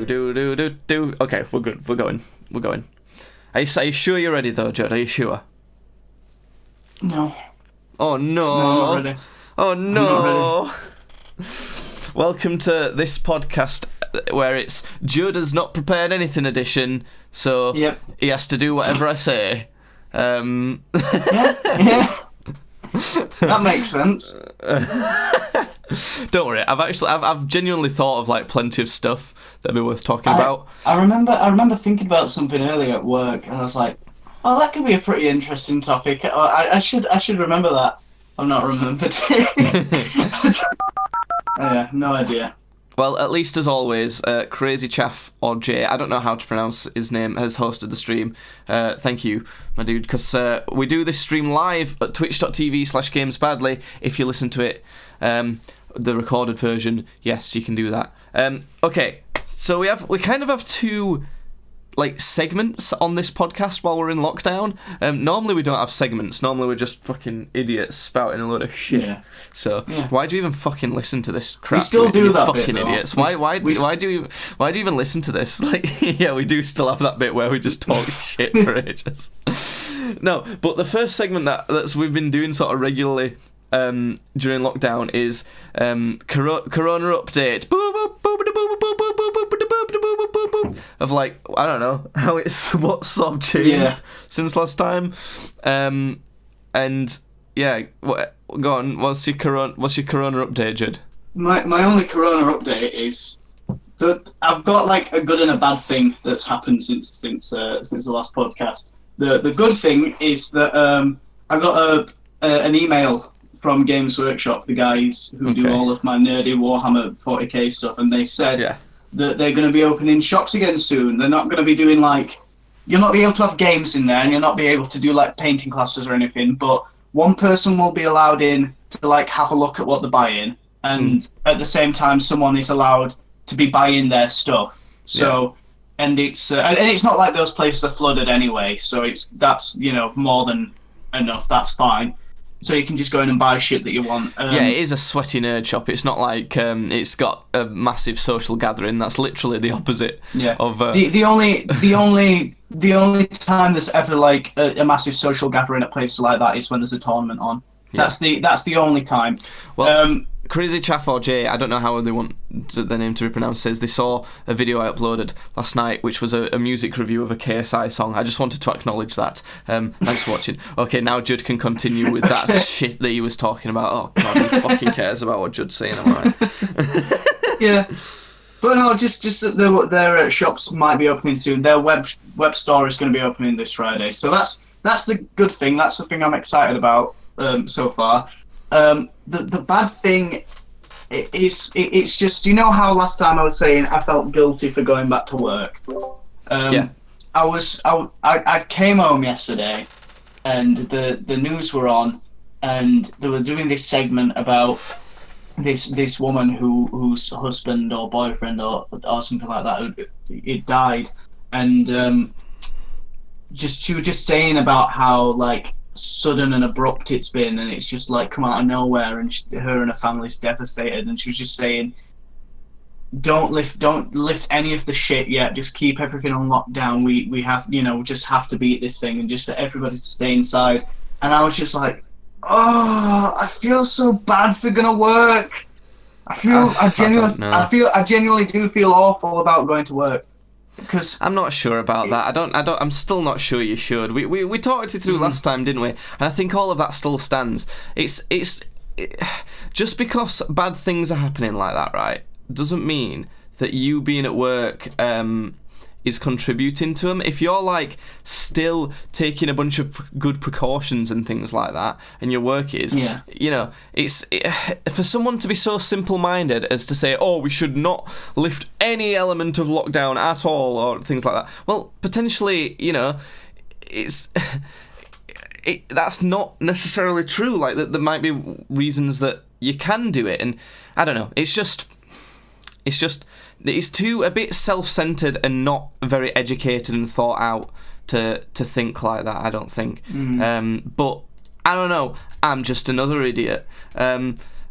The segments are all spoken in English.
Okay, we're good. We're going. Are you sure you're ready though, Judd? Are you sure? No. Oh no. No, I'm not ready. Oh I'm not no. Welcome to this podcast where it's Judd has not prepared anything edition, so Yep. he has to do whatever I say. Yeah. That makes sense. Don't worry, I've genuinely thought of like plenty of stuff that'd be worth talking about. I remember thinking about something earlier at work, and I was like, "Oh, that could be a pretty interesting topic." I should remember that. I've not remembered. Yeah, no idea. Well, at least as always, Crazy Chaff or Jay, I don't know how to pronounce his name, has hosted the stream. Thank you, my dude, because we do this stream live at twitch.tv/gamesbadly. If you listen to it, the recorded version, yes, you can do that. Okay, so we kind of have two like segments on this podcast while we're in lockdown. Normally we don't have segments. Normally we're just fucking idiots spouting a load of shit. Yeah. So Yeah. why do you even fucking listen to this crap? We still do you that fucking bit, though. idiots. Why do you even listen to this? Like, yeah, we do still have that bit where we just talk shit for ages. No, but the first segment that's we've been doing sort of regularly during lockdown is Corona update. Of like, I don't know how what's sort of changed since last time, and yeah, go on. What's your corona update, Judd? My only Corona update is that I've got like a good and a bad thing that's happened since the last podcast. The good thing is that I got an email from Games Workshop, the guys who do all of my nerdy Warhammer 40k stuff, and they said that they're going to be opening shops again soon. They're not going to be doing like, you'll not be able to have games in there, and you'll not be able to do like painting classes or anything, but one person will be allowed in to like have a look at what they're buying, and at the same time someone is allowed to be buying their stuff. So and it's not like those places are flooded anyway, so that's more than enough. That's fine. So you can just go in and buy shit that you want. Yeah, it is a sweaty nerd shop. It's not like it's got a massive social gathering. That's literally the opposite. Yeah. Of the only time there's ever like a massive social gathering at places like that is when there's a tournament on. Yeah. That's the only time. Well, Crazy Chaff or Jay, I don't know how they want their name to be pronounced, says they saw a video I uploaded last night, which was a music review of a KSI song. I just wanted to acknowledge that. Thanks for watching. Okay, now Judd can continue with that shit that he was talking about. Oh, God, who fucking cares about what Judd's saying, am I right? Yeah. But no, just that their shops might be opening soon. Their web store is going to be opening this Friday. So that's the good thing. That's the thing I'm excited about so far. The bad thing is it's just, you know how last time I was saying I felt guilty for going back to work. I came home yesterday, and the news were on, and they were doing this segment about this woman whose husband or boyfriend or something like that it died, and she was just saying about how like sudden and abrupt it's been, and it's just like come out of nowhere, and her and her family's devastated, and she was just saying don't lift any of the shit yet, just keep everything on lockdown. We have just have to beat this thing, and just for everybody to stay inside. And I was just like, oh, I feel so bad for gonna work. I genuinely do feel awful about going to work. Because I'm not sure about that. I'm still not sure you should. We talked it through last time, didn't we? And I think all of that still stands. It's just because bad things are happening like that, right, doesn't mean that you being at work is contributing to them. If you're like still taking a bunch of good precautions and things like that, and your work is, it's for someone to be so simple-minded as to say, oh, we should not lift any element of lockdown at all, or things like that. Well, potentially, it's that's not necessarily true. Like that, there might be reasons that you can do it, and I don't know. It's too a bit self-centered and not very educated and thought out to think like that, I don't think. But I don't know. I'm just another idiot.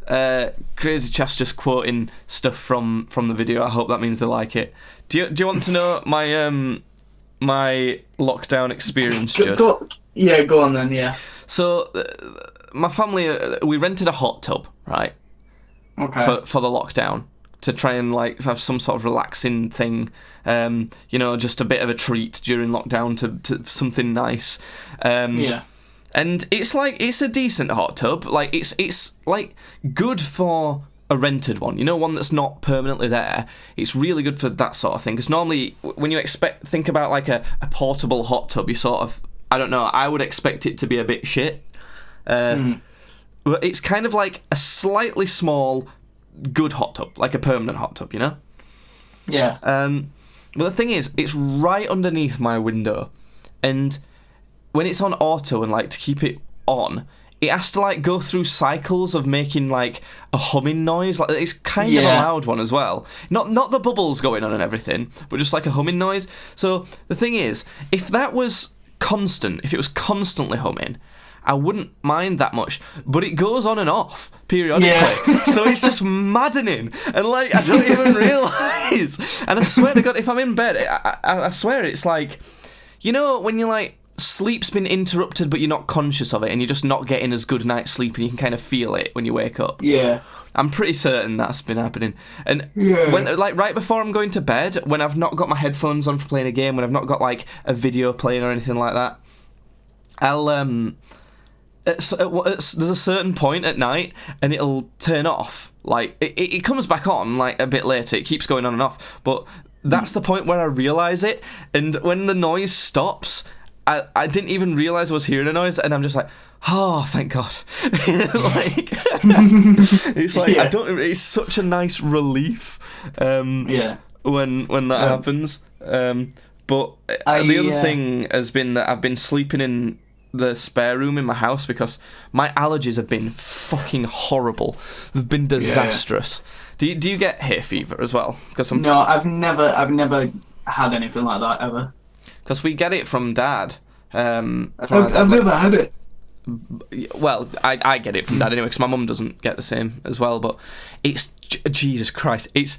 Crazy Chaff's just quoting stuff from the video. I hope that means they like it. Do you want to know my my lockdown experience, Judd? Go on then. Yeah. So my family, we rented a hot tub, right? Okay. For the lockdown, to try and like have some sort of relaxing thing, just a bit of a treat during lockdown to something nice. Yeah. And it's a decent hot tub. Like it's like good for a rented one, one that's not permanently there. It's really good for that sort of thing. Because normally when you think about like a portable hot tub, you sort of, I don't know, I would expect it to be a bit shit. But it's kind of like a slightly small, good hot tub, like a permanent hot tub, Yeah. But the thing is, it's right underneath my window, and when it's on auto and like to keep it on, it has to like go through cycles of making like a humming noise. Like it's kind of a loud one as well. Not the bubbles going on and everything, but just like a humming noise. So the thing is, if that was constant, if it was constantly humming, I wouldn't mind that much, but it goes on and off periodically, so it's just maddening, and like I don't even realise. And I swear to God, if I'm in bed, I swear it's like, when you're like sleep's been interrupted, but you're not conscious of it, and you're just not getting as good night's sleep, and you can kind of feel it when you wake up. Yeah. I'm pretty certain that's been happening. And when like right before I'm going to bed, when I've not got my headphones on for playing a game, when I've not got like a video playing or anything like that, I'll there's a certain point at night and it'll turn off. Like it comes back on like a bit later. It keeps going on and off, but that's the point where I realise it. And when the noise stops, I didn't even realise I was hearing a noise, and I'm just like, oh, thank God. Like it's like it's such a nice relief. When that happens. But the other thing has been that I've been sleeping in the spare room in my house because my allergies have been fucking horrible. They've been disastrous. Do you get hay fever as well? No, I've never had anything like that ever. Because we get it from Dad. I've never had it. Well, I get it from Dad anyway, because my mum doesn't get the same as well. But it's Jesus Christ, it's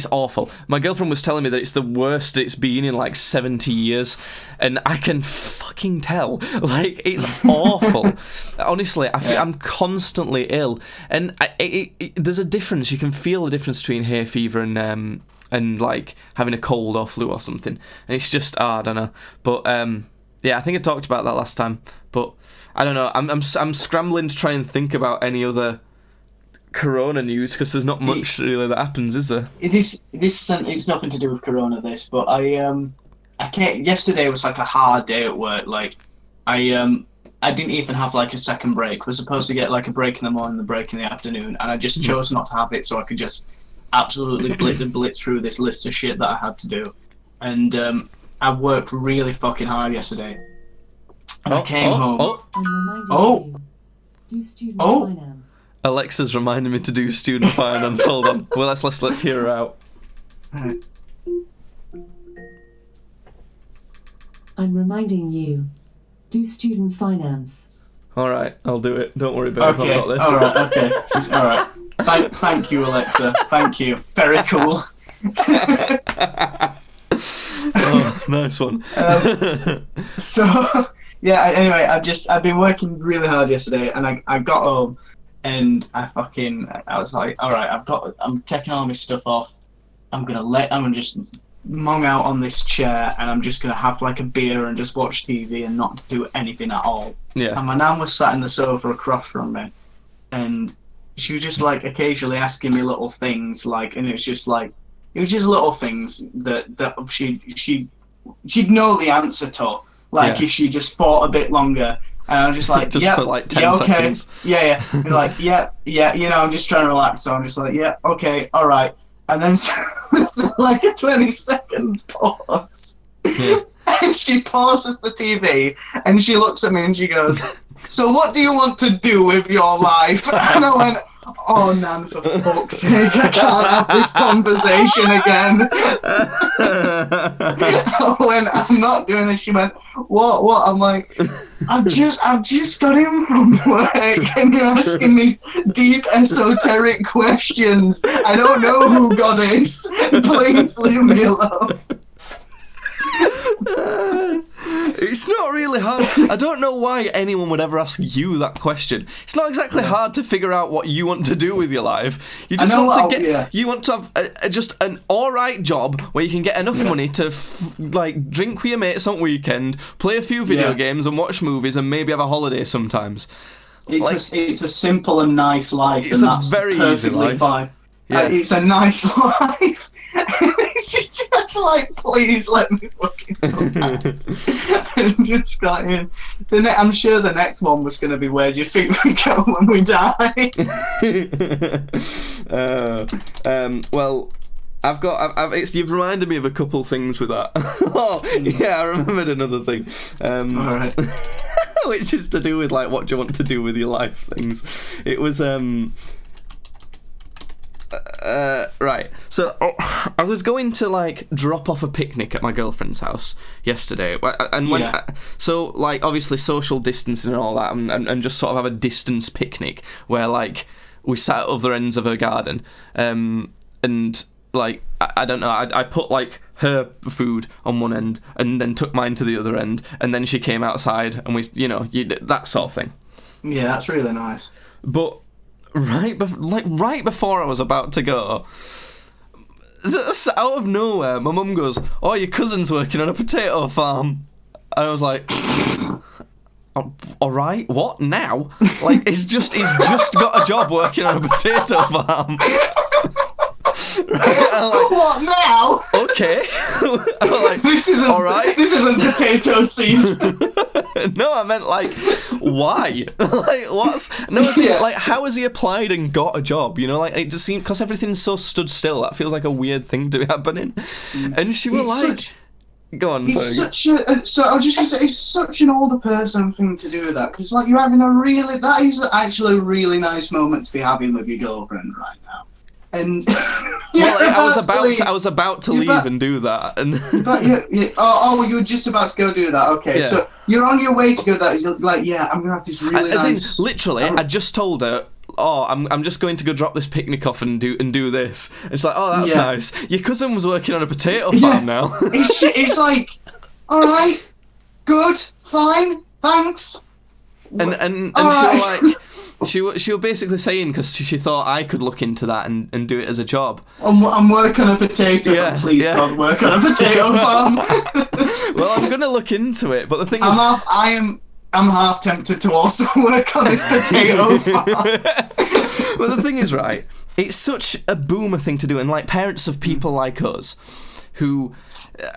awful. My girlfriend was telling me that it's the worst it's been in like 70 years, and I can fucking tell. Like it's awful. Honestly, I feel I'm constantly ill, and there's a difference. You can feel the difference between hay fever and like having a cold or flu or something. And it's just I don't know, but I think I talked about that last time, but I don't know. I'm scrambling to try and think about any other Corona news because there's not much really that happens, is there? It's nothing to do with Corona. This, but I can't. Yesterday was like a hard day at work. Like I didn't even have like a second break. We're supposed to get like a break in the morning, and a break in the afternoon, and I just chose not to have it so I could just absolutely blitz through this list of shit that I had to do. And I worked really fucking hard yesterday. And I came home. Do student finance. Alexa's reminding me to do student finance. Hold on. Well, let's hear her out. I'm reminding you. Do student finance. All right, I'll do it. Don't worry about it. I've got this. All right. Okay. All right. Thank you, Alexa. Thank you. Very cool. Oh, nice one. Anyway, I've been working really hard yesterday, and I got home, and I was like, all right, I'm taking all my stuff off. I'm gonna just mong out on this chair, and I'm just gonna have like a beer and just watch TV and not do anything at all. Yeah. And my nan was sat in the sofa across from me, and she was just like occasionally asking me little things, like, and it was just little things that she'd know the answer to, like if she just thought a bit longer. And I'm just like, for like 10 seconds. Yeah. You're like, yeah. I'm just trying to relax, so I'm just like, yeah, okay, all right. And then it's like a 20-second pause. Yeah. And she pauses the TV, and she looks at me and she goes, so what do you want to do with your life? And I went, Oh, Nan, for fuck's sake, I can't have this conversation again. I went, I'm not doing this. She went, what? I'm like, I've just got in from work and you're asking me deep esoteric questions. I don't know who God is. Please leave me alone. It's not really hard. I don't know why anyone would ever ask you that question. It's not exactly hard to figure out what you want to do with your life. You just want to get. You want to have just an alright job where you can get enough money to like drink with your mates on weekend, play a few video games, and watch movies, and maybe have a holiday sometimes. It's a simple and nice life, it's and a that's very perfectly easy life. fine. Yeah. It's a nice life. She's just like, please let me fucking come back. And just got in. I'm sure the next one was going to be, where do you think we go when we die? Well, you've reminded me of a couple things with that. Oh, yeah, I remembered another thing. All right. Which is to do with like what do you want to do with your life things. It was right. So I was going to like drop off a picnic at my girlfriend's house yesterday, and when so like obviously social distancing and all that, and just sort of have a distance picnic where like we sat at other ends of her garden, and like I don't know, I put like her food on one end and then took mine to the other end, and then she came outside and we that sort of thing. Yeah, that's really nice. But right before I was about to go, out of nowhere, my mum goes, "Oh, your cousin's working on a potato farm," and I was like, "All right, what now?" Like he's just got a job working on a potato farm. Right? Like, what now? Okay. Like, this isn't all right. This isn't potato season. No, I meant like, why? Like, what's like? How has he applied and got a job? You know, like it just seems because everything's so stood still. That feels like a weird thing to be happening. And she was like, "Go on." It's so I was just gonna say, it's such an older person thing to do that, because like you're having that is actually a really nice moment to be having with your girlfriend right now. And I was about to leave and do that, and you were just about to go do that. Okay, yeah. So you're on your way to go that. You're like, I'm gonna have this really nice. Literally, I just told her, "Oh, I'm just going to go drop this picnic off and do this." And it's like, "Oh, that's nice. Your cousin was working on a potato farm now." It's like, all right, good, fine, thanks. And she was like. She was basically saying, because she thought I could look into that and do it as a job. I'm working on a potato. Please God, work on a potato farm. Well, I'm gonna look into it, but the thing is, I'm half tempted to also work on this potato farm. Well, the thing is, right? It's such a boomer thing to do, and like parents of people like us, who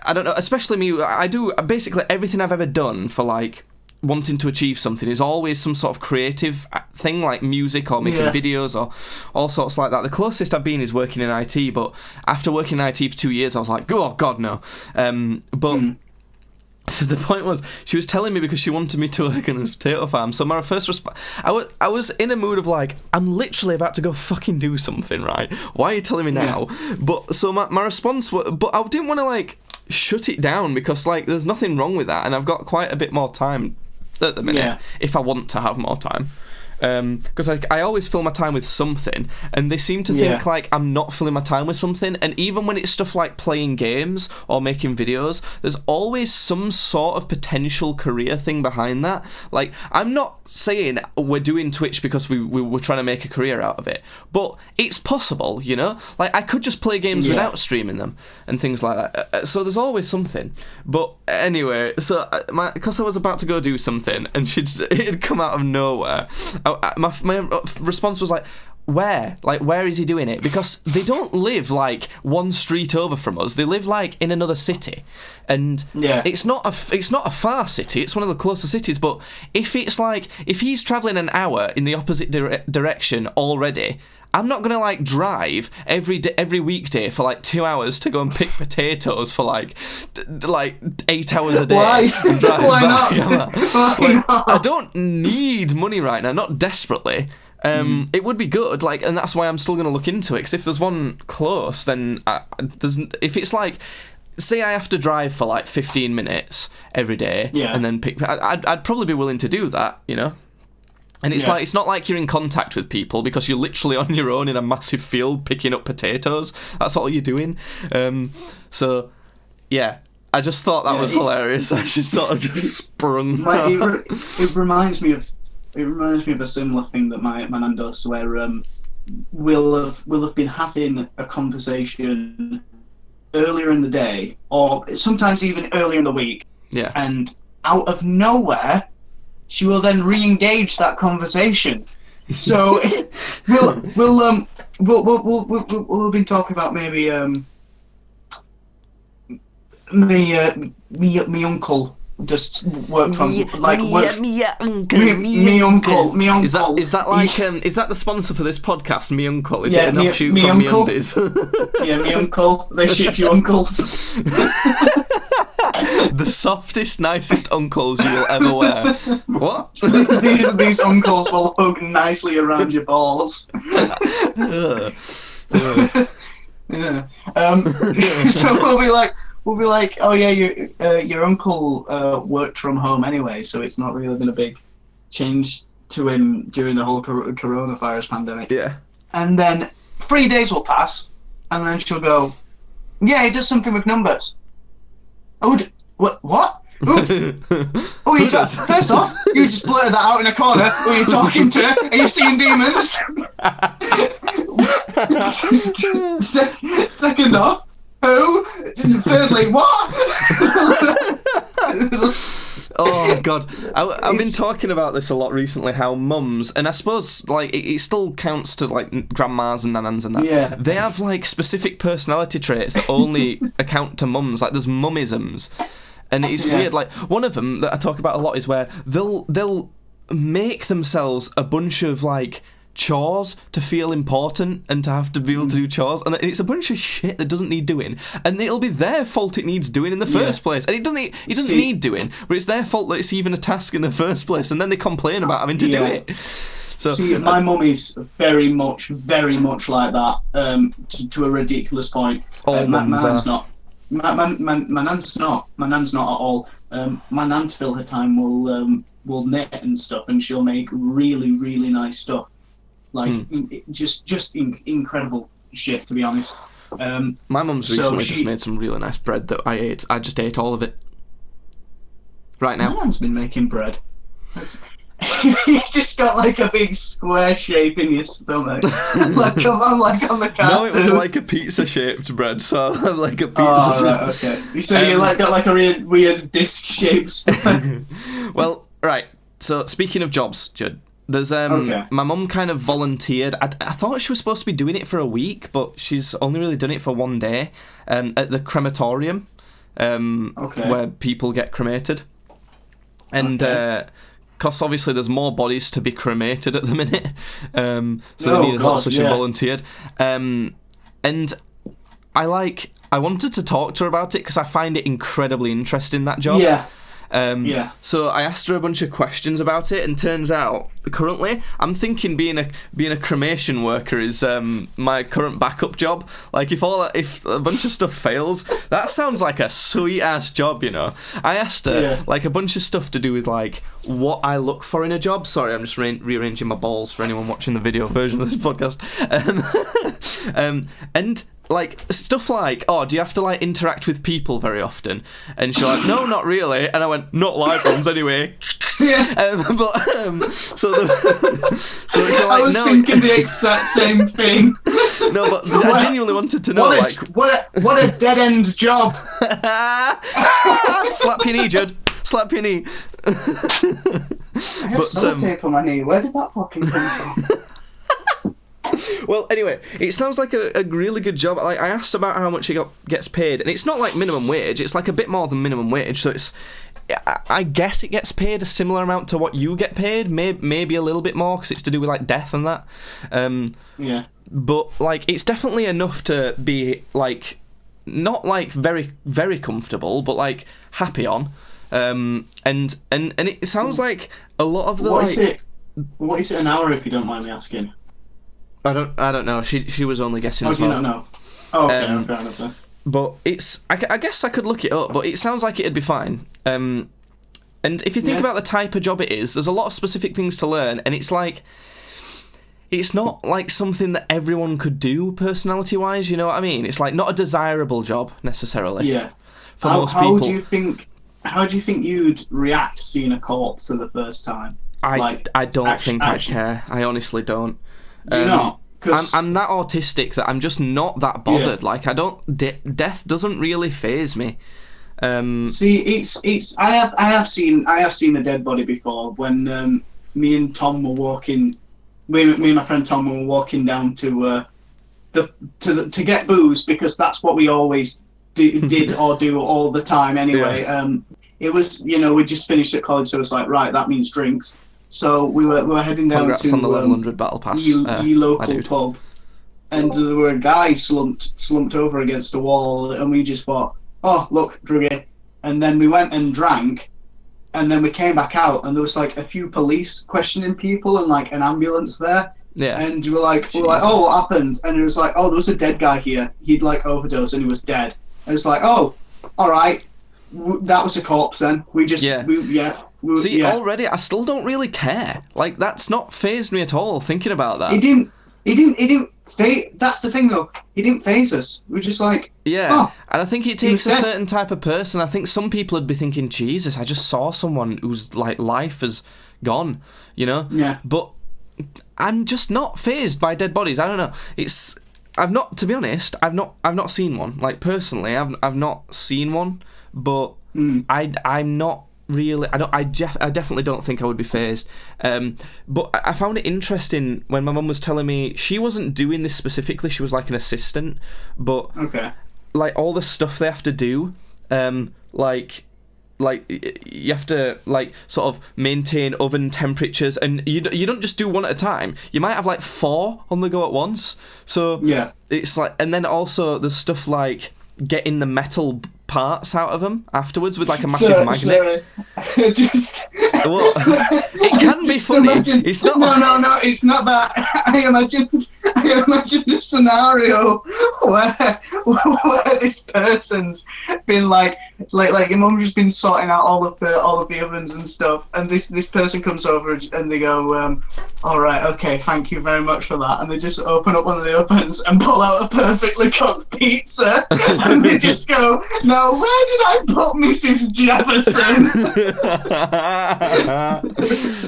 I don't know, especially me. I do basically everything I've ever done for like wanting to achieve something is always some sort of creative thing, like music or making videos or all sorts like that. The closest I've been is working in IT, but after working in IT for 2 years, I was like, oh God, no. So the point was, she was telling me because she wanted me to work on this potato farm. So my first response, I was in a mood of like, I'm literally about to go fucking do something, right? Why are you telling me now? But so my response was, but I didn't want to like shut it down, because like there's nothing wrong with that, and I've got quite a bit more time at the minute if I want to have more time. Because I always fill my time with something, and they seem to think like I'm not filling my time with something. And even when it's stuff like playing games or making videos, there's always some sort of potential career thing behind that. Like, I'm not saying we're doing Twitch because we're trying to make a career out of it, but it's possible, you know? Like, I could just play games without streaming them and things like that. So there's always something. But anyway, so because I was about to go do something, and it'd come out of nowhere, my response was like, where? Like, where is he doing it? Because they don't live like one street over from us. They live like in another city, and it's not a far city. It's one of the closer cities. But if he's traveling an hour in the opposite direction already, I'm not gonna like drive every weekday for like 2 hours to go and pick potatoes for like 8 hours a day. Why? And drive Why back. not? I don't need money right now, not desperately. It would be good, like, and that's why I'm still going to look into it. Because if there's one close, then if it's like, say I have to drive for like 15 minutes every day, and then pick, I'd probably be willing to do that, you know. And it's like, it's not like you're in contact with people because you're literally on your own in a massive field picking up potatoes. That's all you're doing. So, yeah, I just thought that was hilarious. I just sort of just sprung. It reminds me of a similar thing that my nan does, where we'll have been having a conversation earlier in the day, or sometimes even earlier in the week. Yeah. And out of nowhere, she will then re-engage that conversation. So we'll have been talking about maybe me uncle just worked from me uncle. Is that like is that the sponsor for this podcast? Me uncle. Is it an offshoot me from me uncle. undies? Yeah, me uncle. They ship you uncles. The softest, nicest uncles you will ever wear. What? these uncles will hug nicely around your balls. Yeah. So we'll be like, oh yeah, your uncle worked from home anyway, so it's not really been a big change to him during the whole coronavirus pandemic. Yeah. And then 3 days will pass, and then she'll go, yeah, he does something with numbers. Oh, what? Oh, first off, you just blurted that out in a corner. Who are you talking to? Are you seeing demons? Second off, who? Thirdly, what? Oh God, I've been talking about this a lot recently. How mums, and I suppose like it still counts to like grandmas and nanans and that. Yeah. They have like specific personality traits that only account to mums. Like there's mummisms, and it's weird. Like one of them that I talk about a lot is where they'll make themselves a bunch of like chores to feel important and to have to be able to do chores, and it's a bunch of shit that doesn't need doing, and it'll be their fault it needs doing in the first place, and it doesn't need doing, but it's their fault that it's even a task in the first place, and then they complain about having to do it. So my mum is very much like that, to a ridiculous point. All my mums nan's are. not. My nan's not. My nan's not at all. My nan to fill her time will knit and stuff, and she'll make really, really nice stuff. Like just incredible shit, to be honest. My mum's recently just made some really nice bread that I ate. I just ate all of it. Right now. My nan's been making bread. You just got like a big square shape in your stomach, like on the cartoon. No, it was like a pizza-shaped bread, so I'm like a pizza. Oh, right, okay. So you got like a weird disc-shaped stomach. Well, right. So speaking of jobs, Judd. There's my mum kind of volunteered. I thought she was supposed to be doing it for a week, but she's only really done it for one day at the crematorium, where people get cremated, and because obviously there's more bodies to be cremated at the minute, so they needed help, so she volunteered, and I wanted to talk to her about it because I find it incredibly interesting, that job. So I asked her a bunch of questions about it, and turns out currently I'm thinking being a cremation worker is my current backup job. Like if a bunch of stuff fails, that sounds like a sweet ass job, you know. I asked her like a bunch of stuff to do with like what I look for in a job. Sorry, I'm just rearranging my balls for anyone watching the video version of this podcast. And like stuff like, oh, do you have to like interact with people very often? And she's like, no, not really. And I went, not live ones anyway. So she's like, I was thinking the exact same thing. No, but I genuinely wanted to know, what a dead end job. Slap your knee, Judd. Slap your knee. I have sellotape on my knee. Where did that fucking come from? Well, anyway, it sounds like a really good job. Like I asked about how much it gets paid, and it's not like minimum wage. It's like a bit more than minimum wage. So I guess it gets paid a similar amount to what you get paid, maybe a little bit more because it's to do with like death and that. But like it's definitely enough to be like not like very very comfortable, but like happy on. And it sounds like a lot of the What is it an hour, if you don't mind me asking? I don't know. She was only guessing Oh, as do you well. not know? Oh, okay, Um, fair enough then. But I guess I could look it up, but it sounds like it'd be fine. And if you think Yeah. about the type of job it is, there's a lot of specific things to learn, and it's like, it's not like something that everyone could do personality-wise, you know what I mean? It's like not a desirable job, necessarily, Yeah. for How, most how people. do you think you'd react seeing a corpse for the first time? I don't think I'd action. care. I honestly don't. Do you not? 'Cause- I'm that autistic that I'm just not that bothered. Like, I don't... death doesn't really faze me. See, it's. I have seen a dead body before when me and Tom were walking. Me and my friend Tom were walking down to to get booze because that's what we always did or do all the time anyway. It was, we just finished at college, so it was like, right, that means drinks. So we were heading down Congrats to on the level 100 battle pass. ye my local dude. pub, and there were a guy slumped over against a wall, and we just thought, oh look, druggy, and then we went and drank, and then we came back out, and there was like a few police questioning people and like an ambulance there, Yeah. and we were like, oh, what happened? And it was like, oh, there was a dead guy here. He'd like overdosed and he was dead. And it's like, oh, all right, that was a corpse then. We just, See, already, I still don't really care. Like, that's not fazed me at all, thinking about that. He didn't phase. That's the thing though. He didn't phase us. We were just like, Yeah, oh, and I think it he was takes a dead. certain type of person. I think some people would be thinking, Jesus, I just saw someone whose like life has gone, you know? Yeah. But I'm just not fazed by dead bodies. I don't know. To be honest, I've not seen one. Like, personally, I've not seen one, but I'm not really. I definitely don't think I would be fazed. But I found it interesting when my mum was telling me she wasn't doing this specifically. She was like an assistant, but okay. like all the stuff they have to do, like you have to like sort of maintain oven temperatures, and you don't just do one at a time. You might have like 4 on the go at once. So Yeah. it's like, and then also there's stuff like getting the metal parts out of them afterwards with like a massive magnet. Just. Well, it can be Just funny. imagine- It's not. No, it's not that. I imagined a scenario where this person's been like your mum just been sorting out all of the ovens and stuff, and this person comes over and they go, all right, okay, thank you very much for that, and they just open up one of the ovens and pull out a perfectly cooked pizza, and they just go, now where did I put Mrs. Jefferson?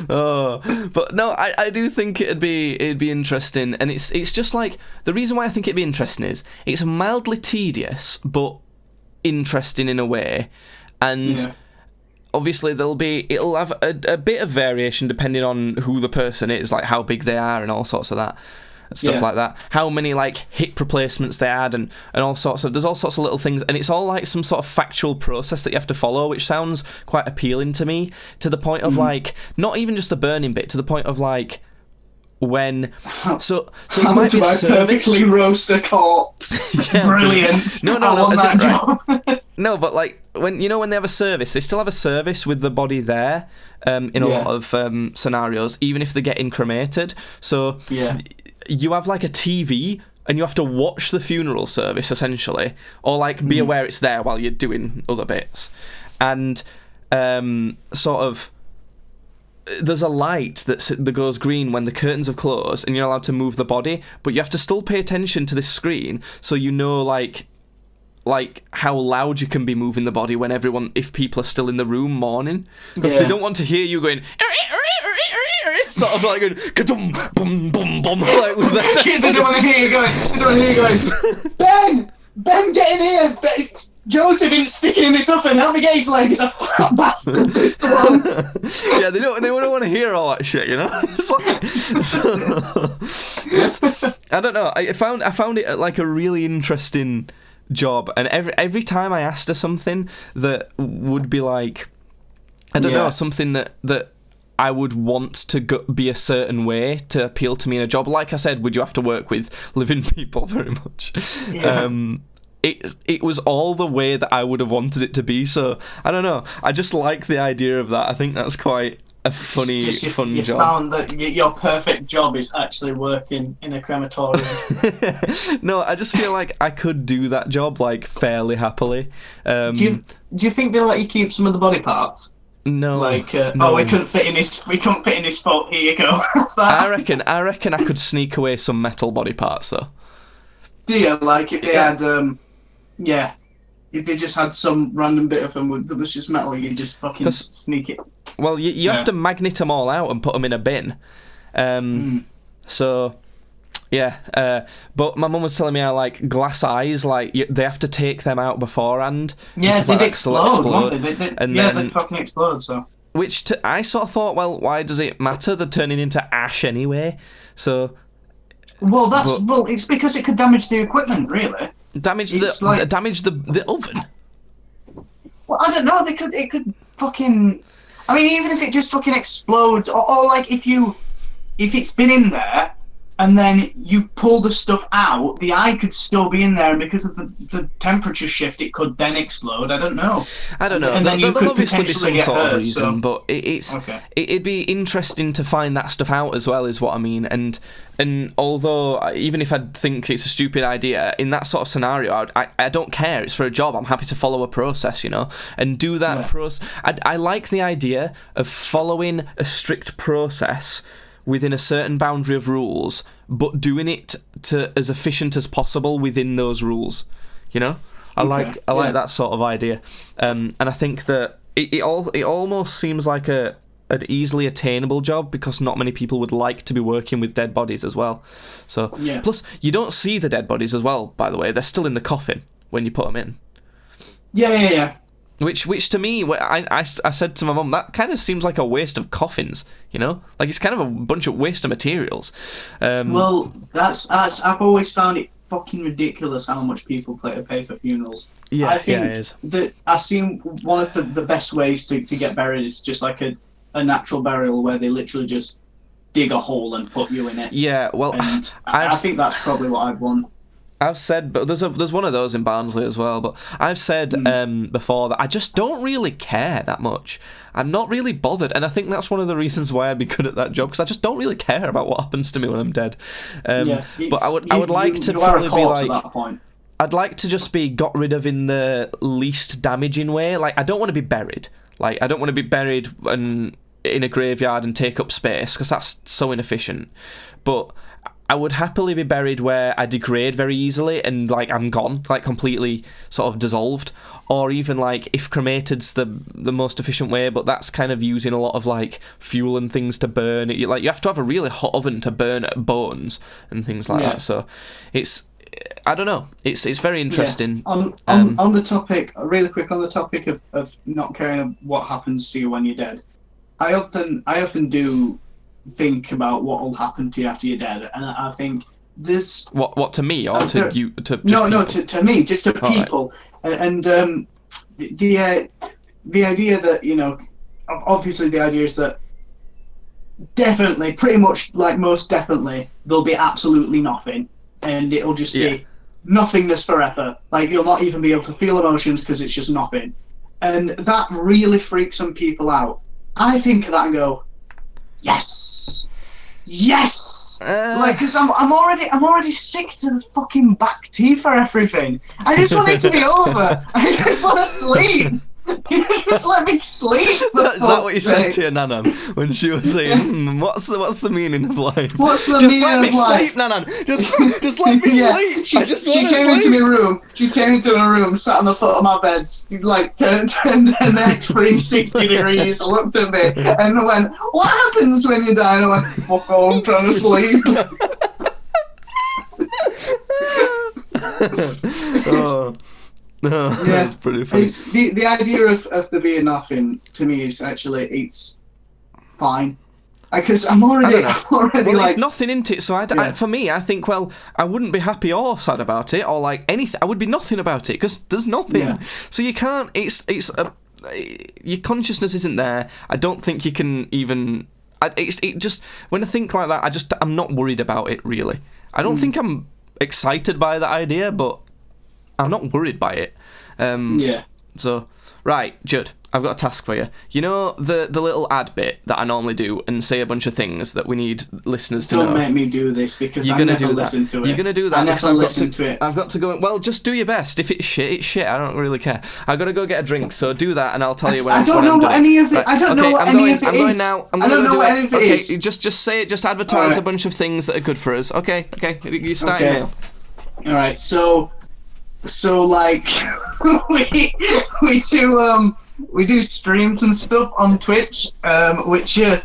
Oh, but no, I do think it'd be interesting, and it's just like, the reason why I think it'd be interesting is it's mildly tedious but interesting in a way, and Yeah. obviously it'll have a bit of variation depending on who the person is, like how big they are and all sorts of that. Stuff Yeah. like that, how many like hip replacements they had, and all sorts of, there's all sorts of little things, and it's all like some sort of factual process that you have to follow, which sounds quite appealing to me, to the point of like, not even just the burning bit, to the point of like when so there How might be do a I service. perfectly roast a corpse? Yeah, Brilliant. no, I want that's that it, right. job. No, but like when they have a service, they still have a service with the body there, in a Yeah. lot of scenarios, even if they're getting cremated. So Yeah. you have like a TV, and you have to watch the funeral service essentially, or like be aware it's there while you're doing other bits, and sort of there's a light that goes green when the curtains have closed, and you're allowed to move the body, but you have to still pay attention to this screen, so you know like how loud you can be moving the body if people are still in the room mourning, because they Yeah. don't want to hear you going sort of like going ka-dum, bum, bum, bum, like with that. They don't want to hear you going. They don't want to hear you going. Ben, get in here. Joseph isn't sticking in this oven. Help me get his leg. He's a fat bastard. It's the one. Yeah, they don't want to hear all that shit, you know. It's like, I don't know. I found it like a really interesting job, and every time I asked her something that would be like, I don't know, something that I would want to be a certain way to appeal to me in a job. Like I said, would you have to work with living people very much? Yeah. It was all the way that I would have wanted it to be. So I don't know. I just like the idea of that. I think that's quite a funny, fun you job. found that your perfect job is actually working in a crematorium. No, I just feel like I could do that job like fairly happily. Do you think they'll let you keep some of the body parts? No, Like, no. we couldn't fit in his foot. Here you go. I reckon I could sneak away some metal body parts though. Do you like if they had if they just had some random bit of them that was just metal, you just fucking sneak it. Well, you have to magnet them all out and put them in a bin. So, yeah. But my mum was telling me how, like, glass eyes, like, they have to take them out beforehand. Yeah, they'd explode. And then, they'd fucking explode, so. Which, I sort of thought, well, why does it matter? They're turning into ash anyway. So... Well, it's because it could damage the equipment, really. Damage the oven? Well, I don't know. It could fucking. I mean, even if it just fucking explodes, or like if it's been in there, and then you pull the stuff out, the eye could still be in there, and because of the temperature shift, it could then explode. I don't know. And then you could obviously be some sort of reason, but it'd be interesting to find that stuff out as well, is what I mean. And although, even if I think it's a stupid idea, in that sort of scenario, I don't care. It's for a job. I'm happy to follow a process, and do that process. I like the idea of following a strict process within a certain boundary of rules, but doing it to as efficient as possible within those rules. I like that sort of idea, and I think that it almost seems like an easily attainable job, because not many people would like to be working with dead bodies as well. So plus you don't see the dead bodies as well. By the way, they're still in the coffin when you put them in. Yeah. Which to me, I said to my mum, that kind of seems like a waste of coffins, like it's kind of a bunch of waste of materials. Well, I've always found it fucking ridiculous how much people pay for funerals. Yeah, I think it is. that I've seen one of the best ways to get buried is just like a natural burial where they literally just dig a hole and put you in it. Yeah, well, and I think that's probably what I'd want. I've said, but there's one of those in Barnsley as well, but I've said before that I just don't really care that much. I'm not really bothered, and I think that's one of the reasons why I'd be good at that job, because I just don't really care about what happens to me when I'm dead. But I would like to probably be like... At that point. I'd like to just be got rid of in the least damaging way. Like, I don't want to be buried. Like, I don't want to be buried in a graveyard and take up space, because that's so inefficient. But I would happily be buried where I degrade very easily and, like, I'm gone, like, completely sort of dissolved. Or even, like, if cremated's the most efficient way, but that's kind of using a lot of, like, fuel and things to burn. You have to have a really hot oven to burn bones and things like that. So it's... I don't know. It's very interesting. Yeah. On the topic, really quick, on the topic of not caring what happens to you when you're dead, I often do think about what will happen to you after you're dead, and I think this... What to me, or to you? To to me, just to people. Right. And the idea that, obviously the idea is that definitely, pretty much, like most definitely, there'll be absolutely nothing, and it'll just be nothingness forever. Like, you'll not even be able to feel emotions because it's just nothing. And that really freaks some people out. I think of that and go, yes, like, because I'm already sick to the fucking back teeth for everything. I just want it to be over. I just want to sleep. Just let me sleep. Is that what you said to your nana when she was saying, what's the meaning of life? What's the meaning of life? Just let me sleep, nana. Just let me sleep. She came into my room. She came into my room, sat on the foot of my bed, like turned her neck 360 degrees, looked at me, and went, "What happens when you die?" And I went, "Fuck off, I'm trying to sleep." Oh. No, that's pretty funny. It's, the idea of there being nothing, to me, is actually, it's fine. Because I'm already well, like... there's nothing in it, so for me, I think, well, I wouldn't be happy or sad about it, or like anything. I would be nothing about it, because there's nothing. Yeah. So you can't, your consciousness isn't there. I don't think you can even... It just, when I think like that, I'm not worried about it, really. I don't think I'm excited by that idea, but I'm not worried by it. So, right, Judd, I've got a task for you. You know the little ad bit that I normally do and say a bunch of things that we need listeners to know? Don't make me do this because You're I gonna never do that. listen to it. You're gonna do that I because never I've got listen to it. I've got to go. Well, just do your best. If it's shit, it's shit. I don't really care. I've got to go get a drink, so do that, and I'll tell you when. I don't know what any of it. I don't know what any of it is. I'm going now. I don't know what any of it is. Okay, just say it. Just advertise a bunch of things that are good for us. Okay. You start now. All right. So like we do streams and stuff on Twitch, which are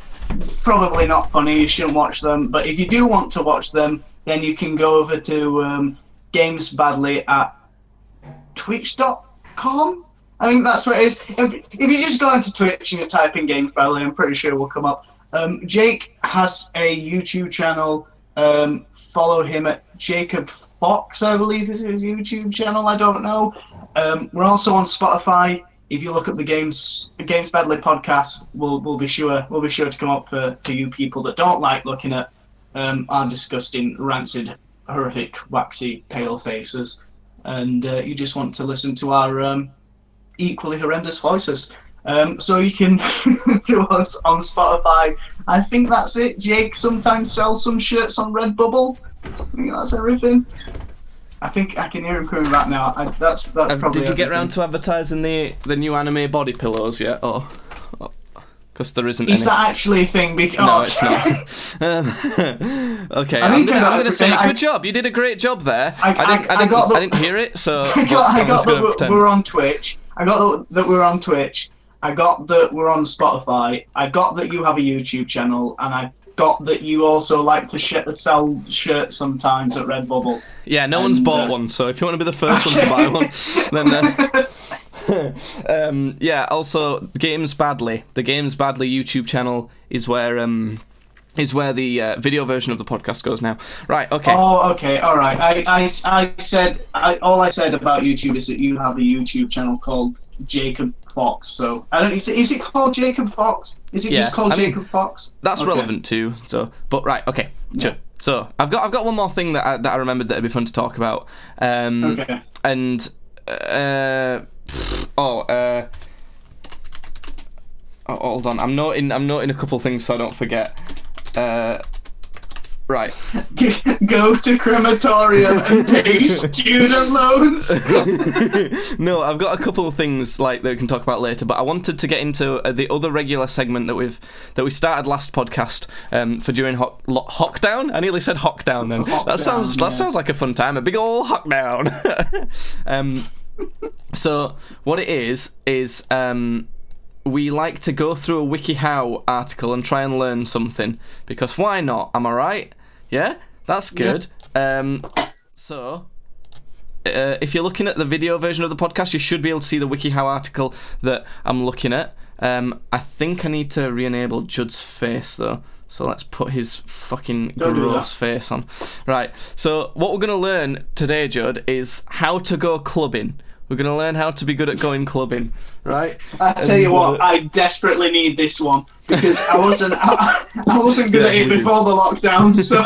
probably not funny. You shouldn't watch them. But if you do want to watch them, then you can go over to Games Badly at twitch.com. I think that's where it is. If you just go into Twitch and you type in Games Badly, I'm pretty sure it will come up. Jake has a YouTube channel. Follow him at Jacob Fox, I believe is his YouTube channel. I don't know. We're also on Spotify. If you look at the Games Badly podcast, we'll be sure to come up for you people that don't like looking at our disgusting, rancid, horrific, waxy, pale faces, and you just want to listen to our equally horrendous voices. So you can listen to us on Spotify. I think that's it. Jake sometimes sells some shirts on Redbubble. I think that's everything. I think I can hear him coming back now. That's probably. Did you get round to advertising the new anime body pillows yet? Or because there isn't. Is any. that actually a thing? No, it's not. Okay, I'm gonna say good job. You did a great job there. I didn't hear it, so I got that we're on Twitch. I got that we're on Twitch. I got that we're on Spotify. I got that you have a YouTube channel, and I got that you also like to sell shirts sometimes at Redbubble. Yeah, no one's bought one, so if you want to be the first one to buy one, then yeah. Also, Games Badly, the Games Badly YouTube channel is where the video version of the podcast goes now. Right. Okay. Oh, okay. All right. I said all I said about YouTube is that you have a YouTube channel called Jacob Fox. So I don't. Is it called Jacob Fox? Is it just called Jacob Fox? That's relevant too. So, but right. Okay. Sure. So I've got one more thing that I remembered that'd be fun to talk about. Okay. And hold on. I'm noting a couple things so I don't forget. Right. Go to crematorium and pay student loans. No, I've got a couple of things like that we can talk about later, but I wanted to get into the other regular segment that we started last podcast for during Hockdown. I nearly said Hockdown then. That sounds like a fun time. A big ol' Hockdown. So what it is we like to go through a WikiHow article and try and learn something, because why not? Am I right? Yeah? That's good. So, if you're looking at the video version of the podcast, you should be able to see the WikiHow article that I'm looking at. I think I need to re-enable Judd's face, though. So let's put his fucking gross face on. Right, so what we're going to learn today, Judd, is how to go clubbing. We're going to learn how to be good at going clubbing, right? I tell you what, I desperately need this one because I wasn't good at it before the lockdown. So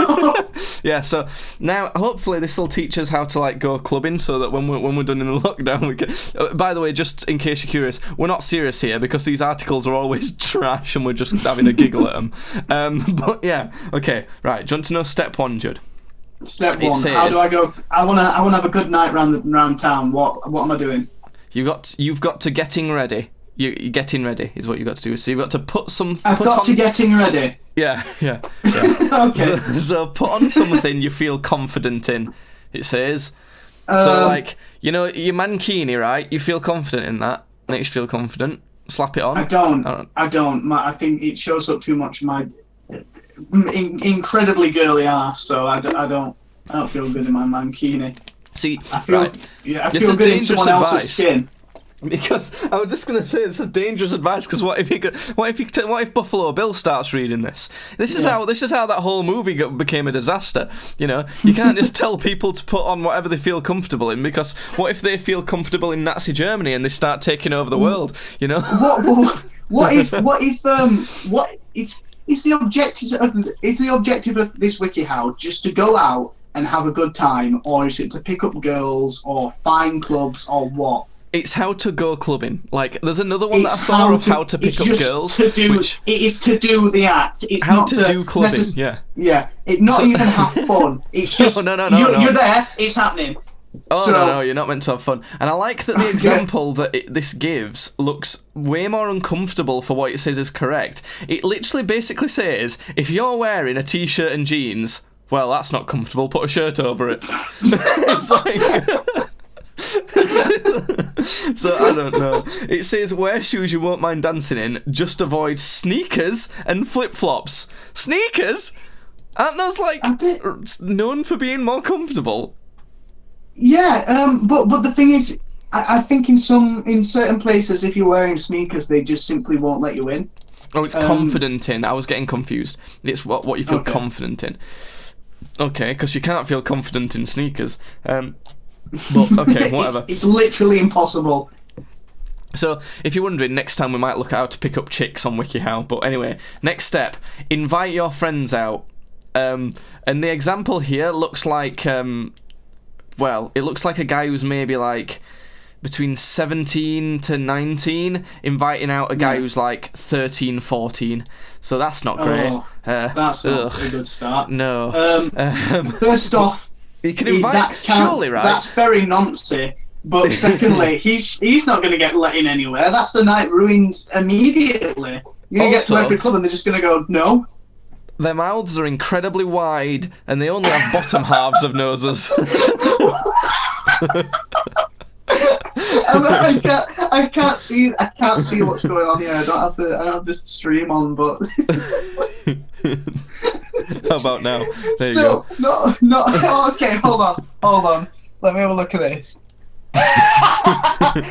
yeah, so now hopefully this will teach us how to like go clubbing, so that when we're done in the lockdown, we can. By the way, just in case you're curious, we're not serious here because these articles are always trash and we're just having a giggle at them. But yeah, okay, right. Do you want to know step one, Judd? Step one. How do I go? I wanna have a good night round town. What am I doing? You've got to getting ready. You're getting ready is what you got to do. So you've got to put some. I've got to getting ready. Yeah. Okay. So put on something you feel confident in. It says. So like your mankini, right? You feel confident in that. Makes you feel confident. Slap it on. I don't. I think it shows up too much my incredibly girly ass. So I don't feel good in my mankini. See, I feel good in someone else's skin. Because I was just gonna say it's a dangerous advice. Because what if Buffalo Bill starts reading this? This is how that whole movie became a disaster. You know, you can't just tell people to put on whatever they feel comfortable in. Because what if they feel comfortable in Nazi Germany and they start taking over the world? You know. What if is the objective of this WikiHow just to go out and have a good time, or is it to pick up girls or find clubs or what? It's how to go clubbing. Like, there's another one that I It's saw of how to pick it's up just girls. To do, which, it is to do the act. It's how not to do clubbing, yeah. Yeah, not even have fun. It's just No. You're there. It's happening. Oh, So- no, you're not meant to have fun. And I like that the example that this gives looks way more uncomfortable for what it says is correct. It literally basically says, if you're wearing a t-shirt and jeans, well, that's not comfortable, put a shirt over it. It's like... So, I don't know. It says, wear shoes you won't mind dancing in, just avoid sneakers and flip-flops. Sneakers? Aren't those, like, known for being more comfortable? Yeah, but the thing is, I think in certain places, if you're wearing sneakers, they just simply won't let you in. Oh, it's confident in. I was getting confused. It's what you feel Okay. confident in. Okay, because you can't feel confident in sneakers. But, okay, whatever. It's literally impossible. So, if you're wondering, next time we might look at how to pick up chicks on WikiHow. But anyway, next step, invite your friends out. And the example here looks like, well, it looks like a guy who's maybe like between 17 to 19, inviting out a guy who's like 13, 14. So that's not great. Oh, that's not a good start. No. First off, You can invite, surely, right? That's very noncy. But secondly, he's not going to get let in anywhere. That's the night ruined immediately. You're going to get to Also- every club and they're just going to go, no. Their mouths are incredibly wide, and they only have bottom halves of noses. I can't see what's going on here. I don't have this stream on, but How about now? There you so go. no. Okay, hold on. Let me have a look at this. that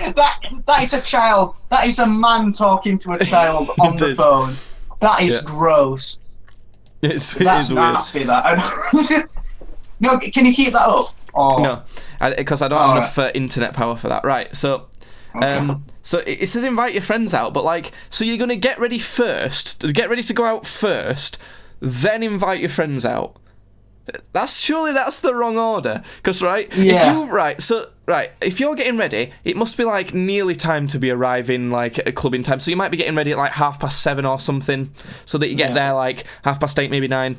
is a child. That is a man talking to a child on It the is. phone. That is Yeah. gross. It That's is weird. nasty. That. No, can you keep that up? Oh. No, because I don't have Alright. enough internet power for that. Right, so... so it says invite your friends out, but like, so you're gonna get ready first, get ready to go out first, then invite your friends out. Surely that's the wrong order. Because Yeah. if you're getting ready, it must be like nearly time to be arriving like at a clubbing time. So you might be getting ready at like 7:30 or something, so that you get there like 8:30, maybe 9.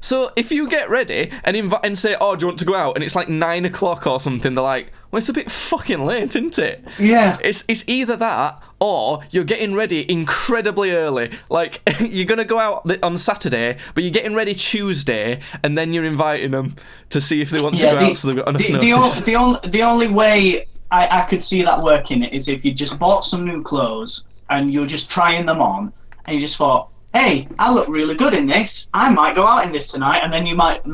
So if you get ready and say, oh, do you want to go out? And it's like 9 o'clock or something, they're like, well, it's a bit fucking late, isn't it? Yeah. It's either that or you're getting ready incredibly early. Like, you're going to go out on Saturday, but you're getting ready Tuesday, and then you're inviting them to see if they want to go out so they've got enough notice. The only way I could see that working is if you just bought some new clothes and you were just trying them on, and you just thought, hey, I look really good in this. I might go out in this tonight, and then you might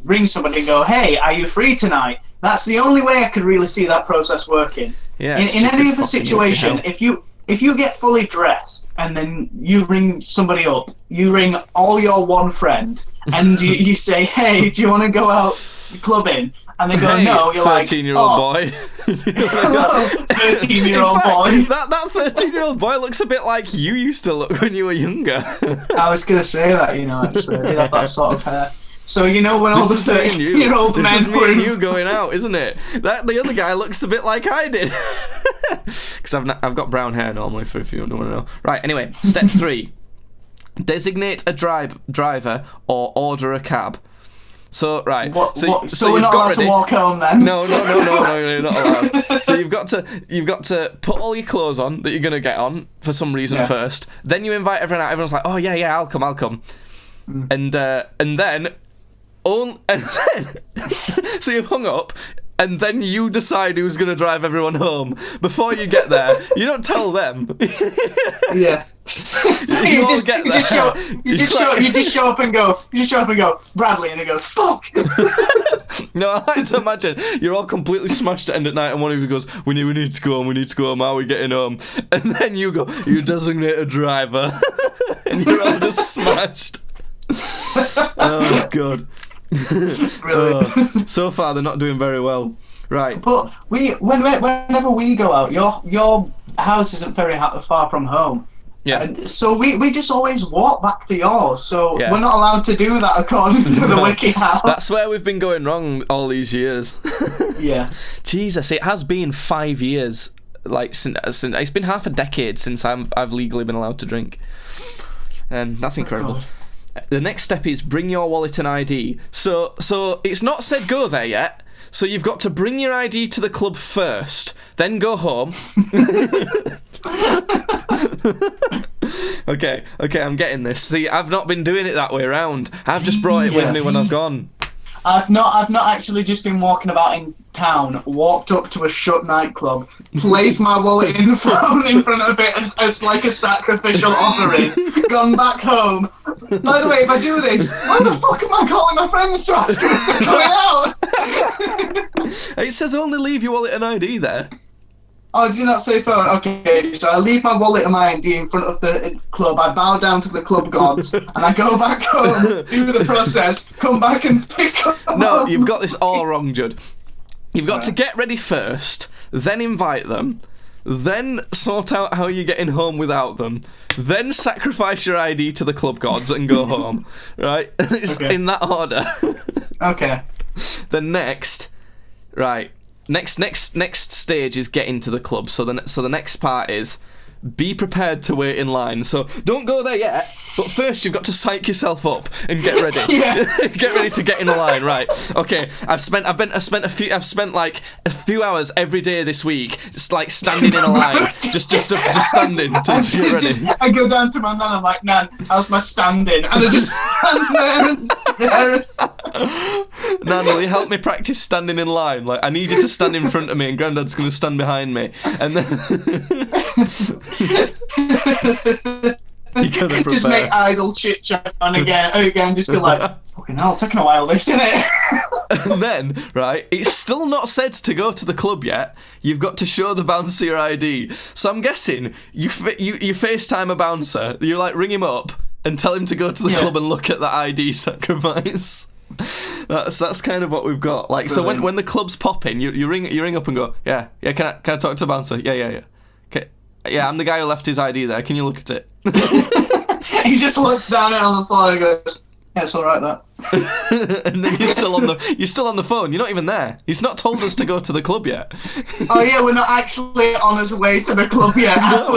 ring somebody and go, hey, are you free tonight? That's the only way I could really see that process working. Yeah, in any stupid other fucking situation, WikiHow. if you get fully dressed and then you ring somebody up, you ring all your one friend, and you say, hey, do you want to go out clubbing? And they go, Hey, no. You're like, 13-year-old boy. hello, 13-year-old In fact, boy. That 13-year-old boy looks a bit like you used to look when you were younger. I was going to say that, actually. I did have that sort of hair. So, when all the This is me and you. 13-year-old This men is me were and in... you going out, isn't it? The other guy looks a bit like I did. Because I've got brown hair normally, for if you don't want to know. Right, anyway, step 3. Designate a driver or order a cab. So, right. So we're you've not got allowed ready. to walk home then? No, you're not allowed. So you've got to put all your clothes on that you're gonna get on for some reason first. Then you invite everyone out. Everyone's like, oh yeah, I'll come. And then so you've hung up. And then you decide who's going to drive everyone home. Before you get there, you don't tell them. Yeah. So You you all just get show up and go, Bradley, and he goes, fuck. No, I like to imagine you're all completely smashed at end at night, and one of you goes, we need to go home, how are we getting home? And then you go, you designate a driver. And you're all just smashed. Oh, God. Brilliant. So far, they're not doing very well. Right. But whenever we go out, your house isn't very far from home. Yeah. And so we just always walk back to yours. So Yeah. we're not allowed to do that according to the No, wiki how. That's where we've been going wrong all these years. Yeah. Jesus, it has been 5 years. Like since it's been half a decade since I've legally been allowed to drink. That's incredible. God. The next step is bring your wallet and ID. So it's not said go there yet. So you've got to bring your ID to the club first, then go home. Okay, I'm getting this. See, I've not been doing it that way around. I've just brought it with me when I've gone. I've not actually just been walking about in town, walked up to a shut nightclub, placed my wallet in front of it as like a sacrificial offering, gone back home. By the way, if I do this, why the fuck am I calling my friends to ask if they're going out? It says only leave your wallet and ID there. Oh, did you not say phone? Okay, so I leave my wallet and my ID in front of the club, I bow down to the club gods, and I go back home, do the process, come back and pick up. No, you've got this all wrong, Judd. You've got to get ready first, then invite them, then sort out how you're getting home without them, then sacrifice your ID to the club gods and go home, right? It's Okay. in that order. Okay. The next stage is get into the club. So the next part is be prepared to wait in line. So don't go there yet, but first you've got to psych yourself up and get ready. Yeah. Get ready to get in the line, right? Okay, I've spent like a few hours every day this week, just like standing in a line, just standing to get ready. I go down to my nan, I'm like, Nan, how's my standing? And I just stand there and stare. Nan, will you help me practice standing in line? Like, I need you to stand in front of me, and Grandad's going to stand behind me, and then you gotta Just prepare. make idle chit chat on again, just go like, fucking hell, taking a while this, isn't it? And then, right, it's still not said to go to the club yet. You've got to show the bouncer your ID. So I'm guessing you FaceTime a bouncer. You like ring him up and tell him to go to the club and look at the ID sacrifice. That's kind of what we've got. Like, so when the club's popping, you ring up and go, yeah. Can I talk to the bouncer? Yeah. Okay. Yeah, I'm the guy who left his ID there. Can you look at it? He just looks down it on the floor and goes, yeah, it's alright that. And then you're still on the phone. You're not even there. He's not told us to go to the club yet. Oh yeah, we're not actually on our way to the club yet. No.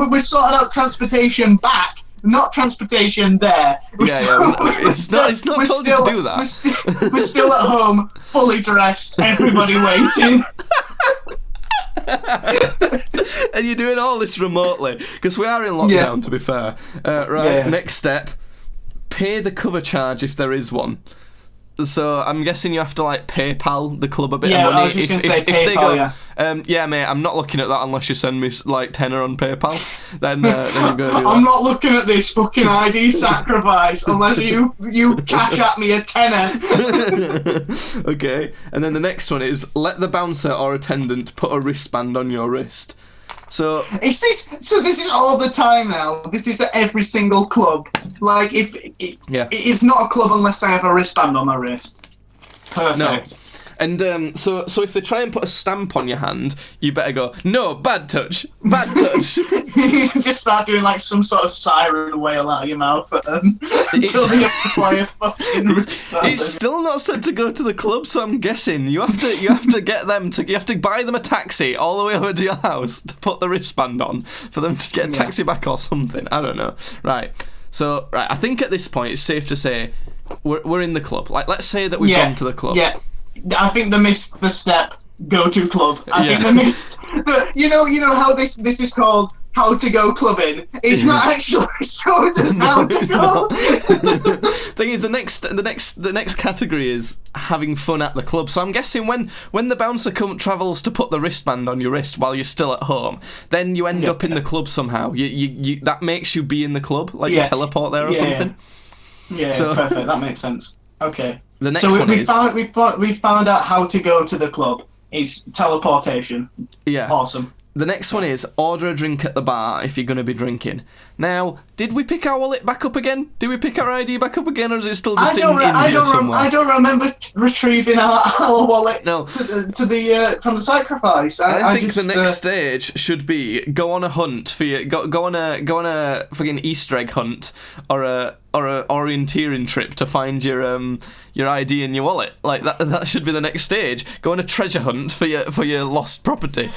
We sorted out transportation back, not transportation there. It's not told you to do that. We're still at home, fully dressed, everybody waiting. And you're doing all this remotely because we are in lockdown. To be fair, right. Yeah. Next step: pay the cover charge if there is one. So I'm guessing you have to like PayPal the club a bit of money. I was just going to say PayPal, they go, yeah. Yeah, mate, I'm not looking at that unless you send me like tenner on PayPal. Then you're going to do that. I'm not looking at this fucking ID sacrifice unless you cash at me a tenner. Okay, and then the next one is let the bouncer or attendant put a wristband on your wrist. So This is all the time now. This is at every single club. Like, it's not a club unless I have a wristband on my wrist. Perfect. no. And so if they try and put a stamp on your hand, you better go, no, bad touch. Just start doing like some sort of siren wail out of your mouth at them until they apply a fucking wristband. It's still not said to go to the club, so I'm guessing you have to get them to, you have to buy them a taxi all the way over to your house to put the wristband on for them to get a taxi back or something. I don't know. Right. So I think at this point it's safe to say we're in the club. Like, let's say that we've gone to the club. Yeah. I think they missed the step. Go to club. I think they missed. You know how this is called how to go clubbing. It's not actually showing us how to go. Thing is, the next category is having fun at the club. So I'm guessing when the bouncer travels to put the wristband on your wrist while you're still at home, then you end up in the club somehow. You that makes you be in the club, like you teleport there or something. Yeah, perfect. That makes sense. Okay. The next one is we found out how to go to the club. Is teleportation. Yeah. Awesome. The next one is order a drink at the bar if you're going to be drinking. Now, did we pick our wallet back up again? Did we pick our ID back up again, or is it still just in here somewhere? I don't remember retrieving our wallet No. from the sacrifice. I think just, the next stage should be go on a hunt for your go on a fucking Easter egg hunt or a orienteering trip to find your ID and your wallet. Like that should be the next stage. Go on a treasure hunt for your lost property.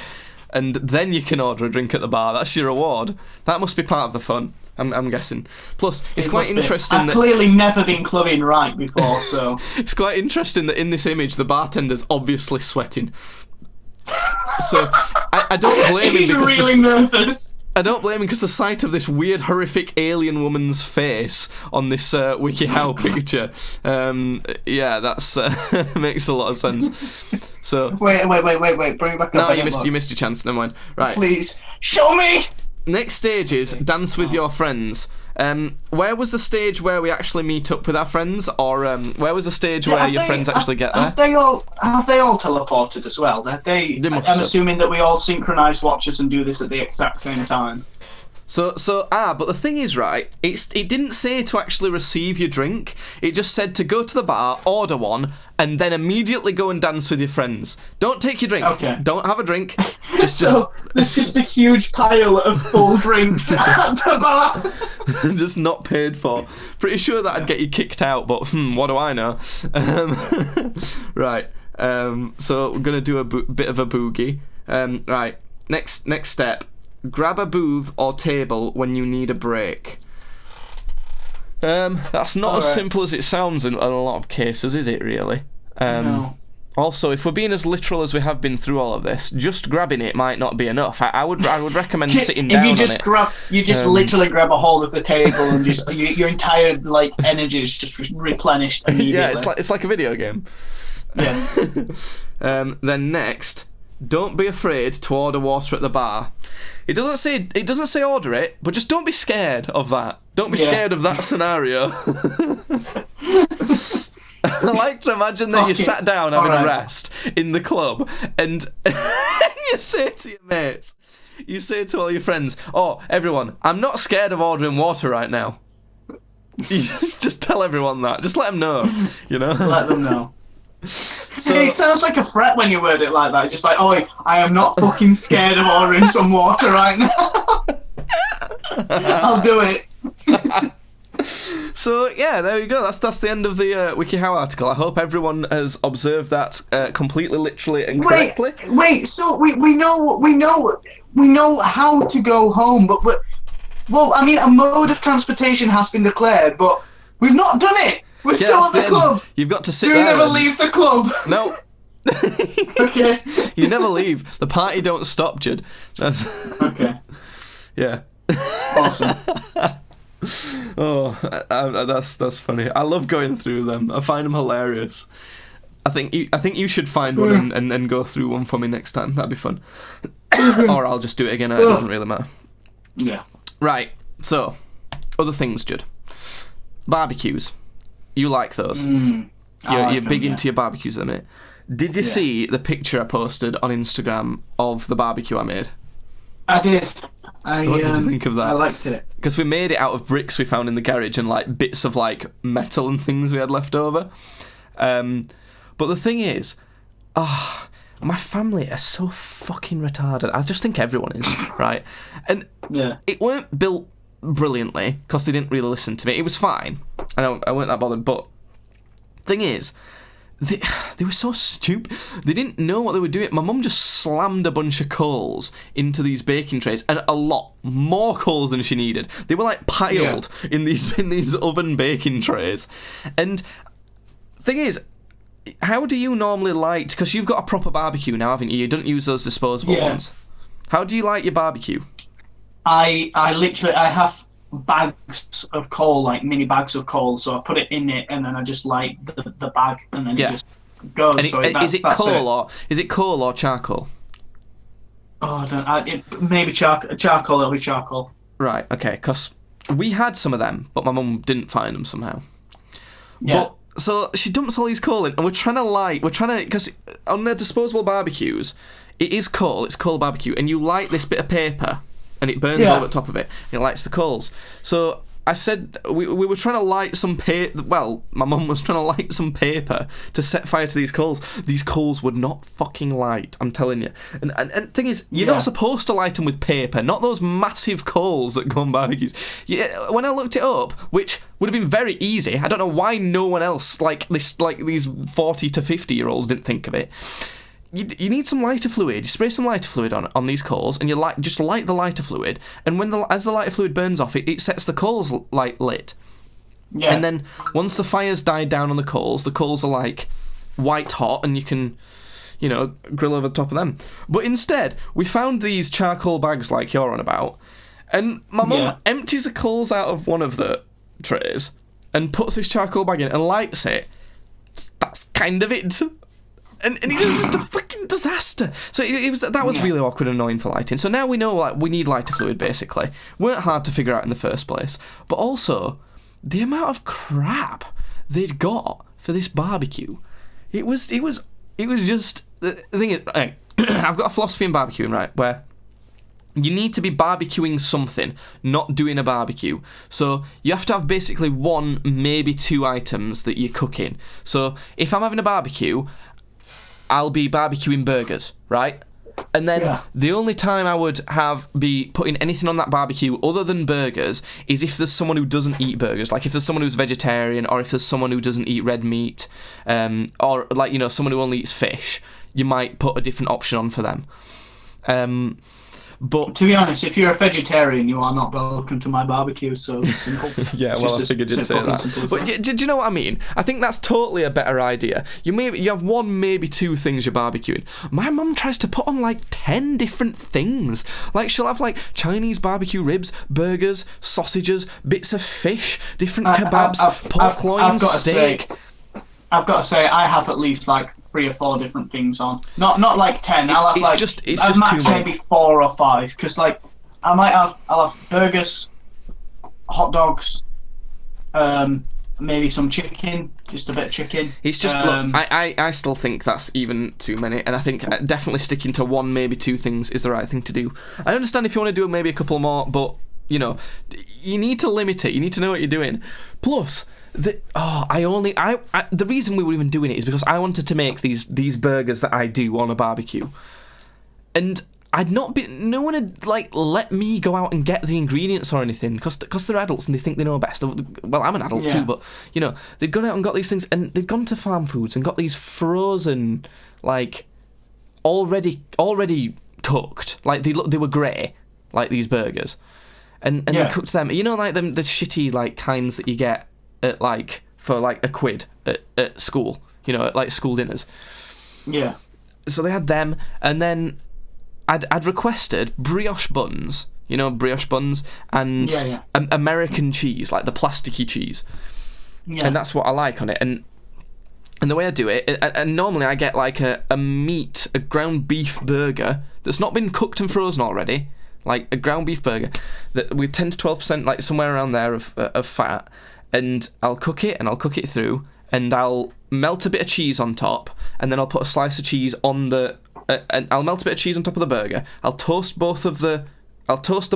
And then you can order a drink at the bar. That's your reward. That must be part of the fun, I'm guessing. Plus, it's quite interesting I've clearly never been clubbing right before, so... It's quite interesting that in this image, the bartender's obviously sweating. So, I don't blame him He's because... really nervous. I don't blame him because the sight of this weird, horrific alien woman's face on this WikiHow picture, that's makes a lot of sense. So wait, bring it back up. No, you missed your chance. Never mind. Right. Please show me. Next stage is dance with your friends. Where was the stage where we actually meet up with our friends, or where was the stage where your friends actually get there? Have they all teleported as well? They must I'm have. assuming that we all synchronise watches and do this at the exact same time. But the thing is, right, it didn't say to actually receive your drink. It just said to go to the bar, order one, and then immediately go and dance with your friends. Don't take your drink. Okay. Don't have a drink. There's just a huge pile of full drinks at the bar. Just not paid for. Pretty sure that'd get you kicked out, but what do I know? Right. So we're gonna do a bit of a boogie. Right. Next step. Grab a booth or table when you need a break. That's not as simple as it sounds in a lot of cases, is it, really? No. Also, if we're being as literal as we have been through all of this, just grabbing it might not be enough. I would recommend sitting down on it. You just literally grab a hold of the table and just your entire energy is just replenished immediately. Yeah, it's like a video game. Yeah. Then next, don't be afraid to order water at the bar. It doesn't say order it, but just don't be scared of that. Don't be scared of that scenario. I like to imagine that you sat down having a rest in the club and you say to your mates, you say to all your friends, "Oh, everyone, I'm not scared of ordering water right now." You just tell everyone that. Just let them know, you know? Let them know. So, it sounds like a threat when you word it like that. Just like, "Oh, I am not fucking scared of ordering some water right now." I'll do it. So yeah, there you go. That's the end of the WikiHow article. I hope everyone has observed that completely, literally, and correctly. Wait. So we know how to go home, but well, I mean, a mode of transportation has been declared, but we've not done it. We're still at the club. You've got to sit You there. never leave the club. No. Okay. You never leave. The party don't stop, Judd. Okay. Yeah. Awesome. Oh, that's funny. I love going through them. I find them hilarious. I think you should find one and go through one for me next time. That'd be fun. Or I'll just do it again. It doesn't really matter. Yeah. Right. So, other things, Judd. Barbecues. You like those? You're big into your barbecues at the minute. Did you see the picture I posted on Instagram of the barbecue I made? I did. What did you think of that? I liked it. Because we made it out of bricks we found in the garage and like bits of like metal and things we had left over. But the thing is, my family are so fucking retarded. I just think everyone is, right? And it weren't built brilliantly because they didn't really listen to me. It was fine. I weren't that bothered. But thing is, they were so stupid. They didn't know what they were doing. My mum just slammed a bunch of coals into these baking trays, and a lot more coals than she needed. They were like piled in these oven baking trays. And thing is, how do you normally light? Because you've got a proper barbecue now, haven't you? You don't use those disposable ones. How do you light your barbecue? I have bags of coal, like mini bags of coal, so I put it in it and then I just light the bag and then it just goes. Is it coal or charcoal? Oh, I don't. Maybe charcoal. It'll be charcoal. Right. Okay. Because we had some of them, but my mum didn't find them somehow. Yeah. But, so she dumps all these coal in, and we're trying to because on the disposable barbecues, it is coal. It's coal barbecue, and you light this bit of paper, and it burns over the top of it. And it lights the coals. So I said we were trying to light some paper. Well, my mum was trying to light some paper to set fire to these coals. These coals would not fucking light. I'm telling you. And the thing is, you're not supposed to light them with paper, not those massive coals that go on barbecues. Yeah, when I looked it up, which would have been very easy. I don't know why no one else these 40 to 50-year-olds didn't think of it. You need some lighter fluid. You spray some lighter fluid on these coals, and you just light the lighter fluid. And as the lighter fluid burns off, it sets the coals lit. Yeah. And then once the fire's died down on the coals are like white hot, and you can, grill over the top of them. But instead, we found these charcoal bags like you're on about, and my mum empties the coals out of one of the trays and puts this charcoal bag in and lights it. That's kind of it. And it was just a fucking disaster. So that was really awkward and annoying for lighting. So now we know we need lighter fluid, basically. Weren't hard to figure out in the first place. But also, the amount of crap they'd got for this barbecue. It was just... The thing is, I've got a philosophy in barbecuing, right, where you need to be barbecuing something, not doing a barbecue. So you have to have basically one, maybe two items that you're cooking. So if I'm having a barbecue, I'll be barbecuing burgers, right? And then the only time I would be putting anything on that barbecue other than burgers is if there's someone who doesn't eat burgers. Like if there's someone who's vegetarian, or if there's someone who doesn't eat red meat, or someone who only eats fish, you might put a different option on for them. But to be honest, if you're a vegetarian, you are not welcome to my barbecue. So it's simple. I figured you'd say that. But do you know what I mean? I think that's totally a better idea. You have one, maybe two things you're barbecuing. My mum tries to put on 10 different things. She'll have Chinese barbecue ribs, burgers, sausages, bits of fish, different kebabs, pork loin, steak. I've got to say, I have at least 3 or 4 different things on. Not 10. I'll have it's just max too many. Maybe 4 or 5. Because I'll have burgers, hot dogs, maybe some chicken, just a bit of chicken. It's just I still think that's even too many, and I think definitely sticking to one, maybe 2 things is the right thing to do. I understand if you want to do maybe a couple more, but you need to limit it. You need to know what you're doing. Plus, the reason we were even doing it is because I wanted to make these burgers that I do on a barbecue, and no one had let me go out and get the ingredients or anything because they're adults and they think they know best. Well, I'm an adult too, but they'd gone out and got these things, and they'd gone to Farm Foods and got these frozen already cooked. They were grey, these burgers, and they cooked them. The shitty kinds that you get at for a £1 at school, at school dinners. Yeah. So they had them, and then I'd requested brioche buns, brioche buns, and American cheese, the plasticky cheese. Yeah. And that's what I like on it. And the way I do it, and normally I get a ground beef burger that's not been cooked and frozen already, a ground beef burger that with 10 to 12%, somewhere around there of fat. And I'll cook it through, and I'll melt a bit of cheese on top, and then I'll put a slice of cheese on and I'll melt a bit of cheese on top of the burger. I'll toast the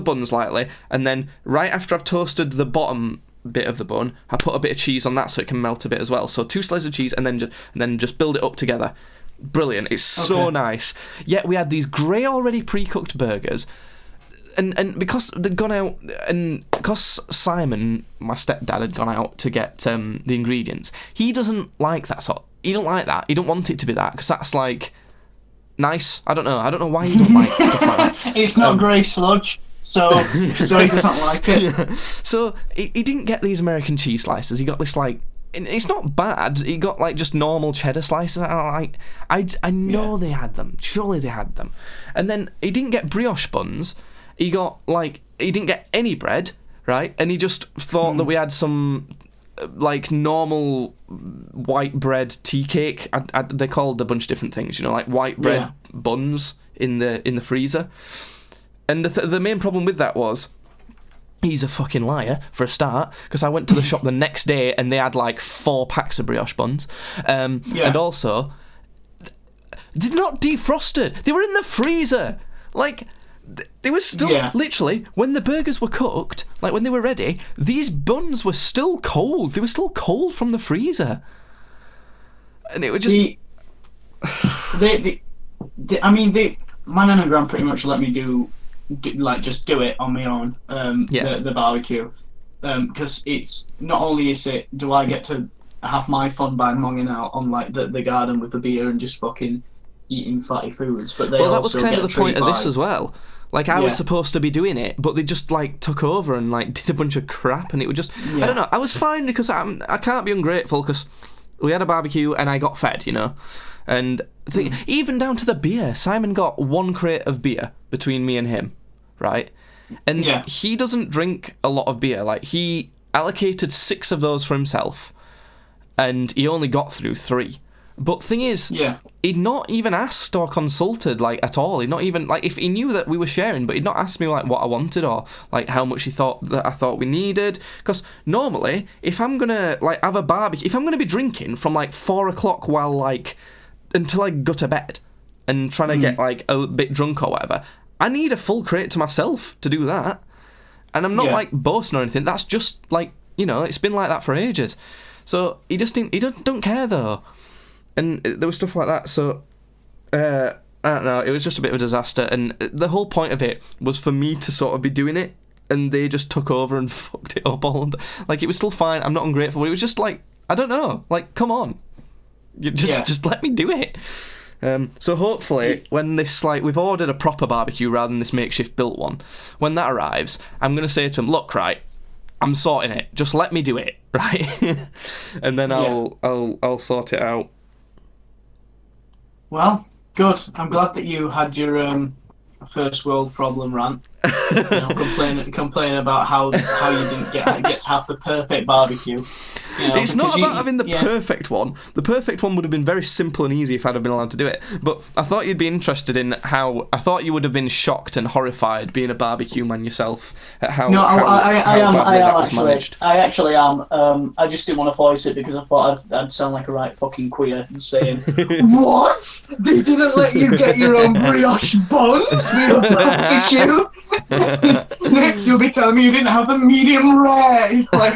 buns lightly, and then right after I've toasted the bottom bit of the bun, I put a bit of cheese on that so it can melt a bit as well. So 2 slices of cheese, and then just build it up together. Brilliant! It's so nice. Yet we had these grey already pre-cooked burgers. And because they'd gone out, and because Simon, my stepdad, had gone out to get the ingredients, he doesn't like that sort. He don't like that. He don't want it to be that, because that's nice. I don't know why he don't like stuff like that. It's not grey sludge, so he doesn't like it. Yeah. So he didn't get these American cheese slices. He got this it's not bad. He got just normal cheddar slices. I know they had them. Surely they had them. And then he didn't get brioche buns. He got he didn't get any bread, right? And he just thought that we had some normal white bread tea cake. They called a bunch of different things, white bread buns in the freezer. And the main problem with that was, he's a fucking liar for a start, because I went to the shop the next day and they had 4 packs of brioche buns, and also They're not defrosted. They were in the freezer. Like, they were still, literally, when the burgers were cooked, like when they were ready, these buns were still cold. They were still cold from the freezer. And it was just... my nan and gran pretty much let me just do it on my own, the barbecue. Because it's, not only do I get to have my fun by monging out on like the garden with the beer and just fucking eating fatty foods, but that was kind of the point of this as well. Like, I was supposed to be doing it, but they just like took over and like did a bunch of crap, and it was just I don't know. I was fine because I can't be ungrateful because we had a barbecue and I got fed, you know. And even down to the beer, Simon got 1 crate of beer between me and him, right? And he doesn't drink a lot of beer. Like, he allocated 6 of those for himself, and he only got through 3. But thing is, he'd not even asked or consulted, like, at all. He'd not even, like, if he knew that we were sharing, but he'd not asked me, like, what I wanted or, like, how much he thought that I thought we needed. Because normally, if I'm gonna, like, have a barbecue, if I'm gonna be drinking from, like, 4 o'clock while, like, until I go to bed and trying to get, like, a bit drunk or whatever, I need a full crate to myself to do that. And I'm not, like, boasting or anything. That's just, like, you know, it's been like that for ages. So he just didn't, he don't care, though. And there was stuff like that, so I don't know, it was just a bit of a disaster, and the whole point of it was for me to sort of be doing it, and they just took over and fucked it up all. Like, it was still fine, I'm not ungrateful, but it was just like, I don't know, like, come on. You just let me do it. So hopefully, when this, like, we've ordered a proper barbecue rather than this makeshift built one, when that arrives, I'm going to say to him, look, right, I'm sorting it, just let me do it, right? And then I'll sort it out. Well, good. I'm glad that you had your first world problem rant. You know, complaining about how you didn't get to have the perfect barbecue. You know, it's not about having the perfect one. The perfect one would have been very simple and easy if I'd have been allowed to do it. But I thought you'd be interested in how... I thought you would have been shocked and horrified being a barbecue man yourself at how I am actually. Managed. I actually am. I just didn't want to voice it because I thought I'd sound like a right fucking queer saying, "What? They didn't let you get your own brioche buns with a barbecue? Next, you'll be telling me you didn't have the medium rare." It's like,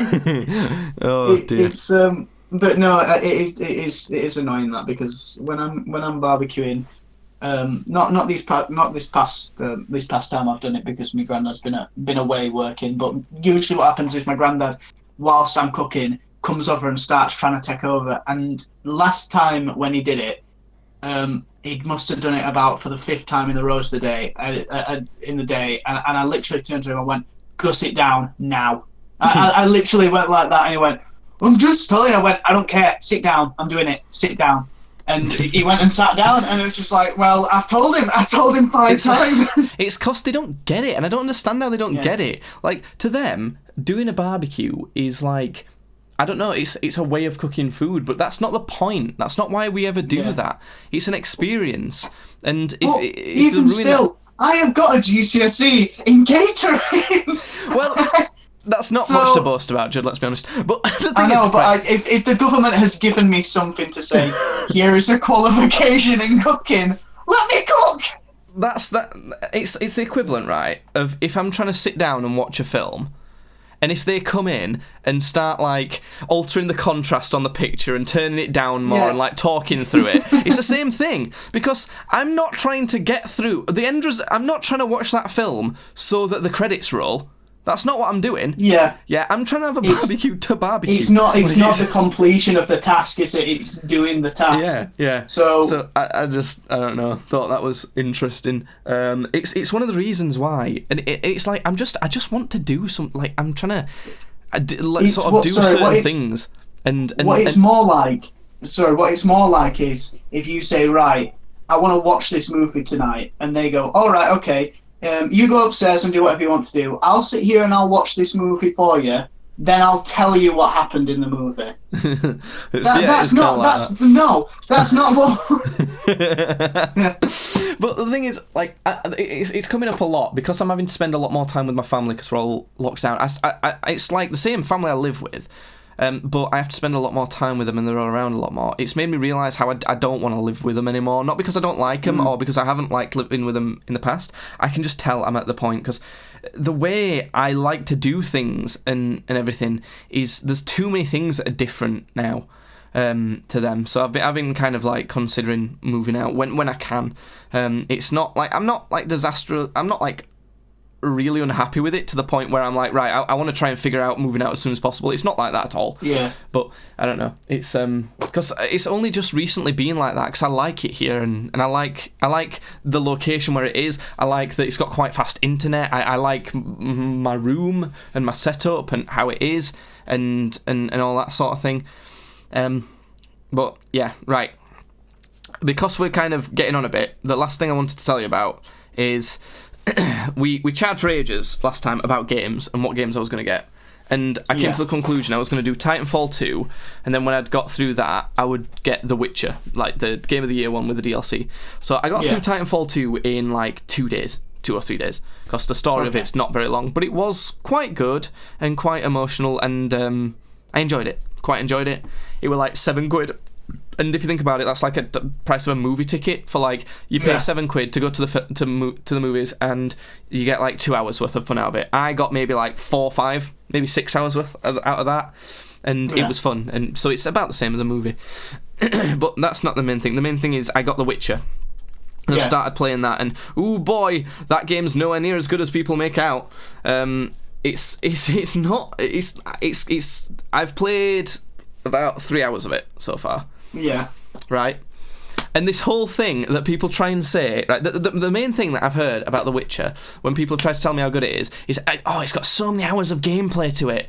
oh dear. It's but no, it is annoying that, because when I'm barbecuing, not this past time I've done it because my granddad's been away working, but usually what happens is my granddad, whilst I'm cooking, comes over and starts trying to take over. And last time when he did it, he must have done it about for the 5th time in the roast the day, and I literally turned to him and went, "Go sit down now." I literally went like that, and he went, "I'm just telling you." I went, "I don't care. Sit down. I'm doing it. Sit down." And he went and sat down, and it was just like, well, I told him 5 times. It's because they don't get it, and I don't understand how they don't get it. Like, to them, doing a barbecue is like, I don't know, it's a way of cooking food, but that's not the point. That's not why we ever do that. It's an experience. And if even still, I have got a GCSE in catering. Well, that's not much to boast about, Judd, let's be honest. But I know, but if the government has given me something to say, here is a qualification in cooking, let me cook! It's the equivalent, right, of if I'm trying to sit down and watch a film, and if they come in and start, like, altering the contrast on the picture and turning it down more and, like, talking through it, it's the same thing. Because I'm not trying to get through... I'm not trying to watch that film so that the credits roll. That's not what I'm doing. Yeah, I'm trying to have a barbecue to barbecue. It's not the completion of the task, is it? It's doing the task. Yeah. So I don't know. Thought that was interesting. It's one of the reasons why, and it's like I just want to do something. Like, I'm trying to do certain things. And what it's more like is if you say, right, I want to watch this movie tonight, and they go, all right, okay. You go upstairs and do whatever you want to do. I'll sit here and I'll watch this movie for you. Then I'll tell you what happened in the movie. That's not what. But the thing is, like, it's coming up a lot because I'm having to spend a lot more time with my family because we're all locked down. It's like the same family I live with. but I have to spend a lot more time with them and they're all around a lot more. It's made me realise how I don't want to live with them anymore. Not because I don't like them or because I haven't liked living with them in the past. I can just tell I'm at the point because the way I like to do things and everything is there's too many things that are different now. To them, so I've been kind of like considering moving out when I can. It's not like I'm not like disastrous. I'm not like really unhappy with it to the point where I'm like, right, I want to try and figure out moving out as soon as possible. It's not like that at all. Yeah. But I don't know. It's because it's only just recently been like that because I like it here and I like the location where it is. I like that it's got quite fast internet. I like my room and my setup and how it is and all that sort of thing. But yeah, right. Because we're kind of getting on a bit, the last thing I wanted to tell you about is we chatted for ages last time about games and what games I was going to get. And I came to the conclusion I was going to do Titanfall 2, and then when I'd got through that, I would get The Witcher, like the Game of the Year one with the DLC. So I got through Titanfall 2 in like 2 or 3 days, because the story of it's not very long, but it was quite good and quite emotional, and I enjoyed it. Quite enjoyed it. It were like £7, and if you think about it, that's like the price of a movie ticket. For like you pay £7 to go to the movies, and you get like 2 hours worth of fun out of it. I got maybe like 4, 5, maybe 6 hours worth out of that, and it was fun. And so it's about the same as a movie. But that's not the main thing. The main thing is I got The Witcher. And I've started playing that, and ooh boy, that game's nowhere near as good as people make out. It's not. I've played about 3 hours of it so far. Yeah. Right. And this whole thing that people try and say, right? The main thing that I've heard about The Witcher when people have tried to tell me how good it is it's got so many hours of gameplay to it.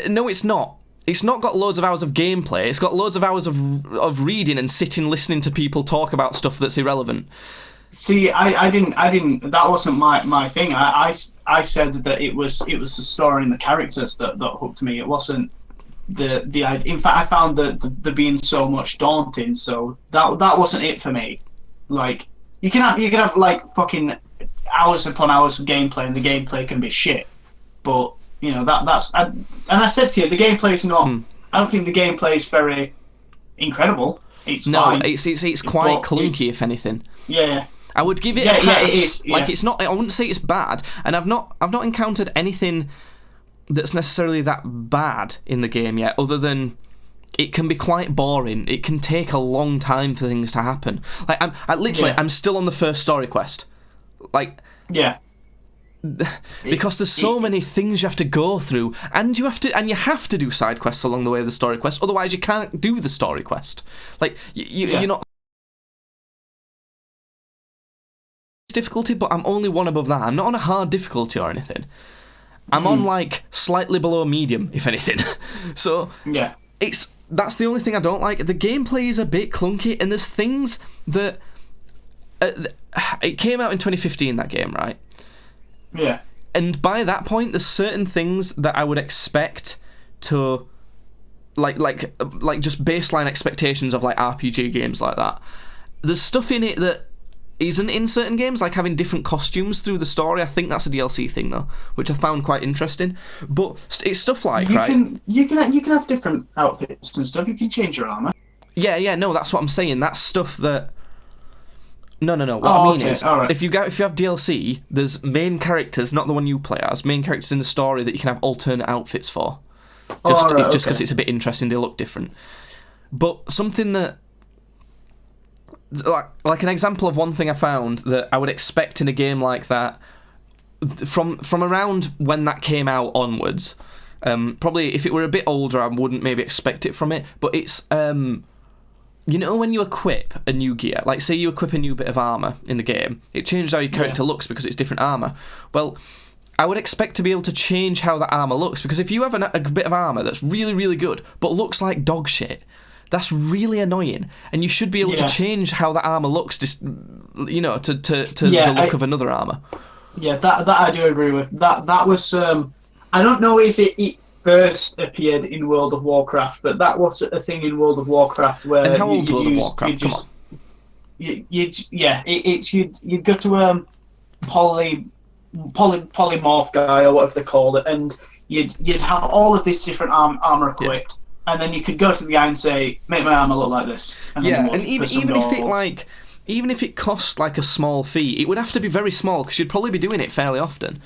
No, it's not. It's not got loads of hours of gameplay. It's got loads of hours of reading and sitting listening to people talk about stuff that's irrelevant. See, I didn't. That wasn't my thing. I said that it was the story and the characters that hooked me. It wasn't the idea. In fact, I found the being so much daunting. So that wasn't it for me. Like you can have like fucking hours upon hours of gameplay, and the gameplay can be shit. But you know and I said to you, the gameplay is not. I don't think the gameplay is very incredible. It's fine. It's quite clunky, if anything. Yeah. I would give it a pass. Yeah, it is. Like it's not. I wouldn't say it's bad, and I've not encountered anything that's necessarily that bad in the game yet, other than it can be quite boring. It can take a long time for things to happen. Like I'm still on the first story quest. Like because there's so many things you have to go through, and you have to do side quests along the way of the story quest. Otherwise, you can't do the story quest. Like you're not. Difficulty, but I'm only one above that. I'm not on a hard difficulty or anything. I'm on like slightly below medium, if anything. So that's the only thing I don't like. The gameplay is a bit clunky, and there's things that it came out in 2015, that game, right? Yeah. And by that point, there's certain things that I would expect to like just baseline expectations of like RPG games like that. There's stuff in it that isn't in certain games, like having different costumes through the story. I think that's a DLC thing though, which I found quite interesting. But it's stuff like you can have different outfits and stuff. You can change your armor. Yeah, no, that's what I'm saying. That's stuff that. No. What I mean is, right. if you have DLC, there's main characters, not the one you play as, main characters in the story that you can have alternate outfits for. Just because it's a bit interesting, they look different. But something that. Like an example of one thing I found that I would expect in a game like that from around when that came out onwards. Probably if it were a bit older, I wouldn't maybe expect it from it. But it's you know when you equip a new gear, like say you equip a new bit of armor in the game, it changes how your character looks because it's different armor. Well, I would expect to be able to change how that armor looks, because if you have a bit of armor that's really, really good but looks like dog shit, that's really annoying, and you should be able to change how that armor looks, just to the look of another armor. Yeah, that I do agree with. That was I don't know if it first appeared in World of Warcraft, but that was a thing in World of Warcraft where. And how old's World of Warcraft? Come on. You'd go to polymorph guy or whatever they call it, and you'd have all of this different armor equipped, and then you could go to the guy and say, "Make my armor look like this." And then and even if it cost like a small fee, it would have to be very small because you'd probably be doing it fairly often.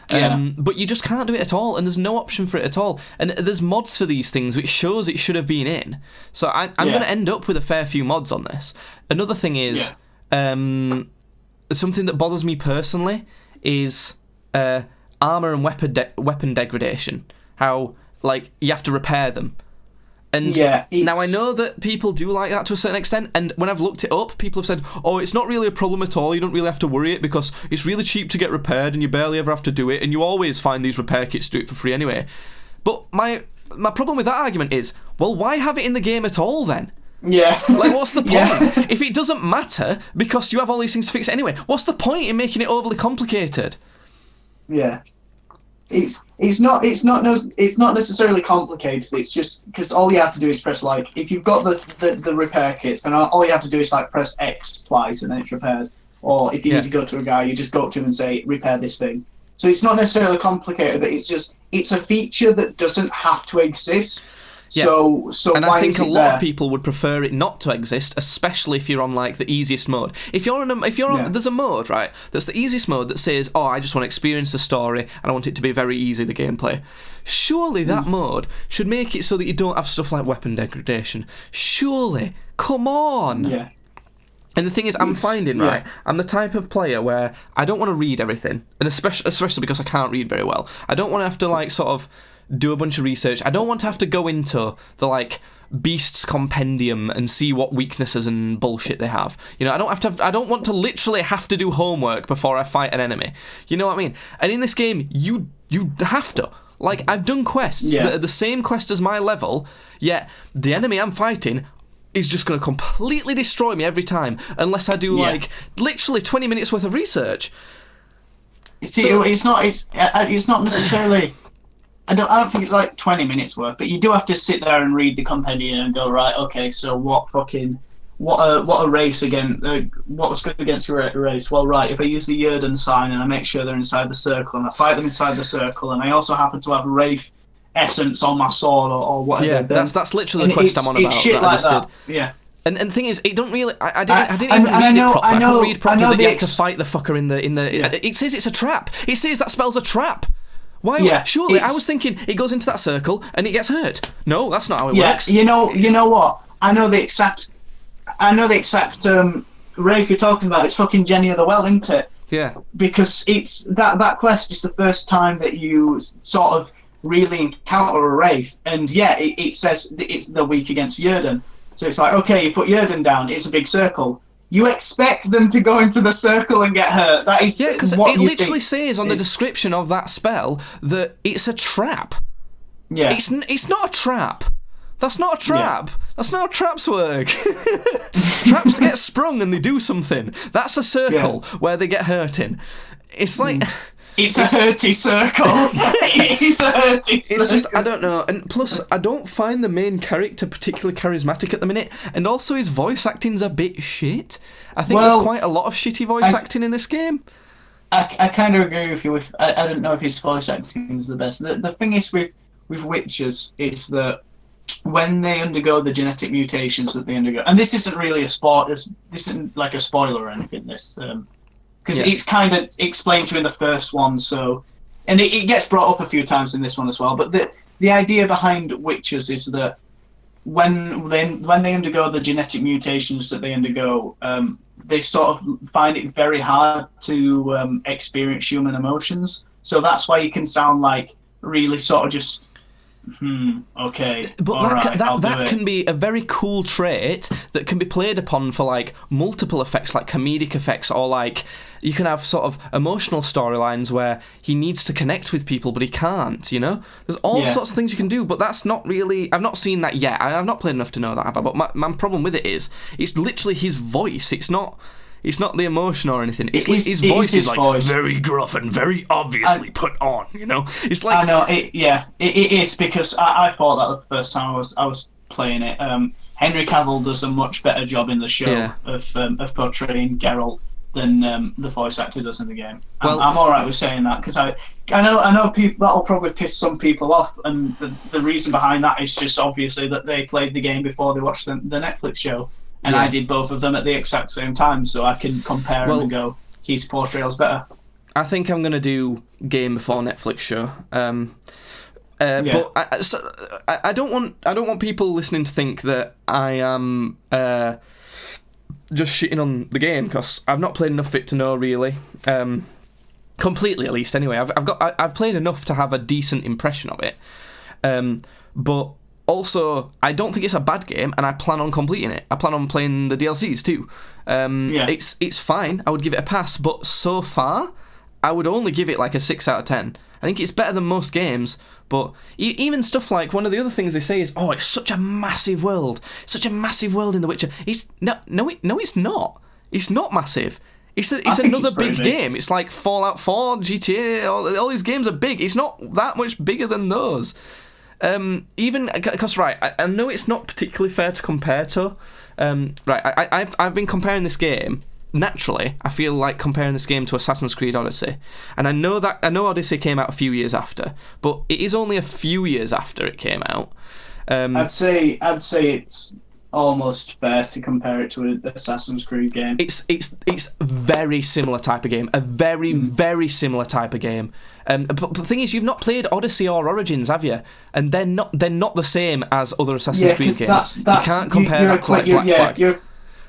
But you just can't do it at all, and there's no option for it at all. And there's mods for these things, which shows it should have been in. So I'm going to end up with a fair few mods on this. Another thing is, something that bothers me personally is armor and weapon degradation. How like you have to repair them. And now I know that people do like that to a certain extent, and when I've looked it up, people have said, oh, it's not really a problem at all, you don't really have to worry it because it's really cheap to get repaired and you barely ever have to do it, and you always find these repair kits to do it for free anyway. But my problem with that argument is, well, why have it in the game at all then? Yeah. Like, what's the point? If it doesn't matter because you have all these things to fix it anyway, what's the point in making it overly complicated? Yeah. It's not necessarily complicated. It's just because all you have to do is press like if you've got the repair kits, then all you have to do is like press X twice and then it's repaired. Or if you need to go to a guy, you just go up to him and say repair this thing. So it's not necessarily complicated, but it's a feature that doesn't have to exist. Yeah. So and why I think is a it lot there? of people would prefer it not to exist, especially if you're on like the easiest mode. If you're on, there's a mode, right? That's the easiest mode that says, "Oh, I just want to experience the story and I want it to be very easy, the gameplay." Surely that mode should make it so that you don't have stuff like weapon degradation. Surely, come on. Yeah. And the thing is, I'm finding, right, I'm the type of player where I don't want to read everything, and especially because I can't read very well. I don't want to have to like sort of do a bunch of research. I don't want to have to go into the like Beast's compendium and see what weaknesses and bullshit they have. You know, I don't want to literally have to do homework before I fight an enemy. You know what I mean? And in this game, you have to. Like, I've done quests that are the same quest as my level, yet the enemy I'm fighting is just going to completely destroy me every time unless I do like literally 20 minutes worth of research. See, it's not necessarily. I don't think it's like 20 minutes worth, but you do have to sit there and read the compendium and go, right, okay, so what a race again, what was good against your race? Well, right, if I use the Yerden sign and I make sure they're inside the circle and I fight them inside the circle and I also happen to have Wraith essence on my sword or whatever. Yeah, then, that's literally the quest I'm on about. It's shit that like I just that. did. Yeah. And the thing is, it don't really. I didn't even read it properly. I couldn't read properly that you had to fight the fucker in the. It says it's a trap. It says that spell's a trap. Why? Yeah, surely, I was thinking it goes into that circle and it gets hurt. No, that's not how it works. You know what? I know the exact Wraith you're talking about. It's fucking Jenny of the Well, isn't it? Yeah. Because it's that quest is the first time that you sort of really encounter a Wraith, and it says they're weak against Yerden. So it's like, okay, you put Yerden down, it's a big circle. You expect them to go into the circle and get hurt. That is because what it you literally think says on the description of that spell that it's a trap. Yeah. It's not a trap. That's not a trap. Yeah. That's not how traps work. Traps get sprung and they do something. That's a circle where they get hurt in. It's like... It's a hurty circle. It's a hurty circle. It's just, I don't know. And plus, I don't find the main character particularly charismatic at the minute. And also, his voice acting's a bit shit. I think there's quite a lot of shitty voice acting in this game. I kind of agree with you. I don't know if his voice acting is the best. The thing is with witches is that when they undergo the genetic mutations that they undergo, and this isn't really a spoiler. This isn't like a spoiler or anything. This. Because it's kind of explained to you in the first one, so... And it gets brought up a few times in this one as well, but the idea behind witches is that when they undergo the genetic mutations that they undergo, they sort of find it very hard to experience human emotions. So that's why you can sound like really sort of just... okay. But that can be a very cool trait that can be played upon for like multiple effects, like comedic effects, or like you can have sort of emotional storylines where he needs to connect with people but he can't, you know? There's all sorts of things you can do, but that's not really... I've not seen that yet. I've not played enough to know that, have I? But my problem with it is, it's literally his voice. It's not the emotion or anything. His voice is like very gruff and very obviously put on, you know? It's like... I know, it is, because I thought that the first time I was playing it. Henry Cavill does a much better job in the show of portraying Geralt than the voice actor does in the game. Well- I'm all right with saying that because I know people that'll probably piss some people off, and the reason behind that is just obviously that they played the game before they watched the Netflix show, and Yeah. I did both of them at the exact same time, so I can compare them and go, his portrayal's better. I think I'm gonna do game before Netflix show. But I don't want people listening to think that I am just shitting on the game, because I've not played enough of it to know really. Completely, at least. Anyway, I've played enough to have a decent impression of it. But also, I don't think it's a bad game, and I plan on completing it. I plan on playing the DLCs too. It's fine. I would give it a pass, but so far, I would only give it like a 6 out of 10. I think it's better than most games, but even stuff like, one of the other things they say is, oh, it's such a massive world. Such a massive world in The Witcher. It's not. It's not massive. It's another big game. It's like Fallout 4, GTA, all these games are big. It's not that much bigger than those. Even, because, right, I know it's not particularly fair to compare to. I've been comparing this game. Naturally, I feel like comparing this game to Assassin's Creed Odyssey, and I know Odyssey came out a few years after, but it is only a few years after it came out. I'd say it's almost fair to compare it to an Assassin's Creed game. It's very similar type of game, a very very similar type of game. But the thing is, you've not played Odyssey or Origins, have you? And they're not the same as other Assassin's Creed games. You can't compare that to like Black Flag.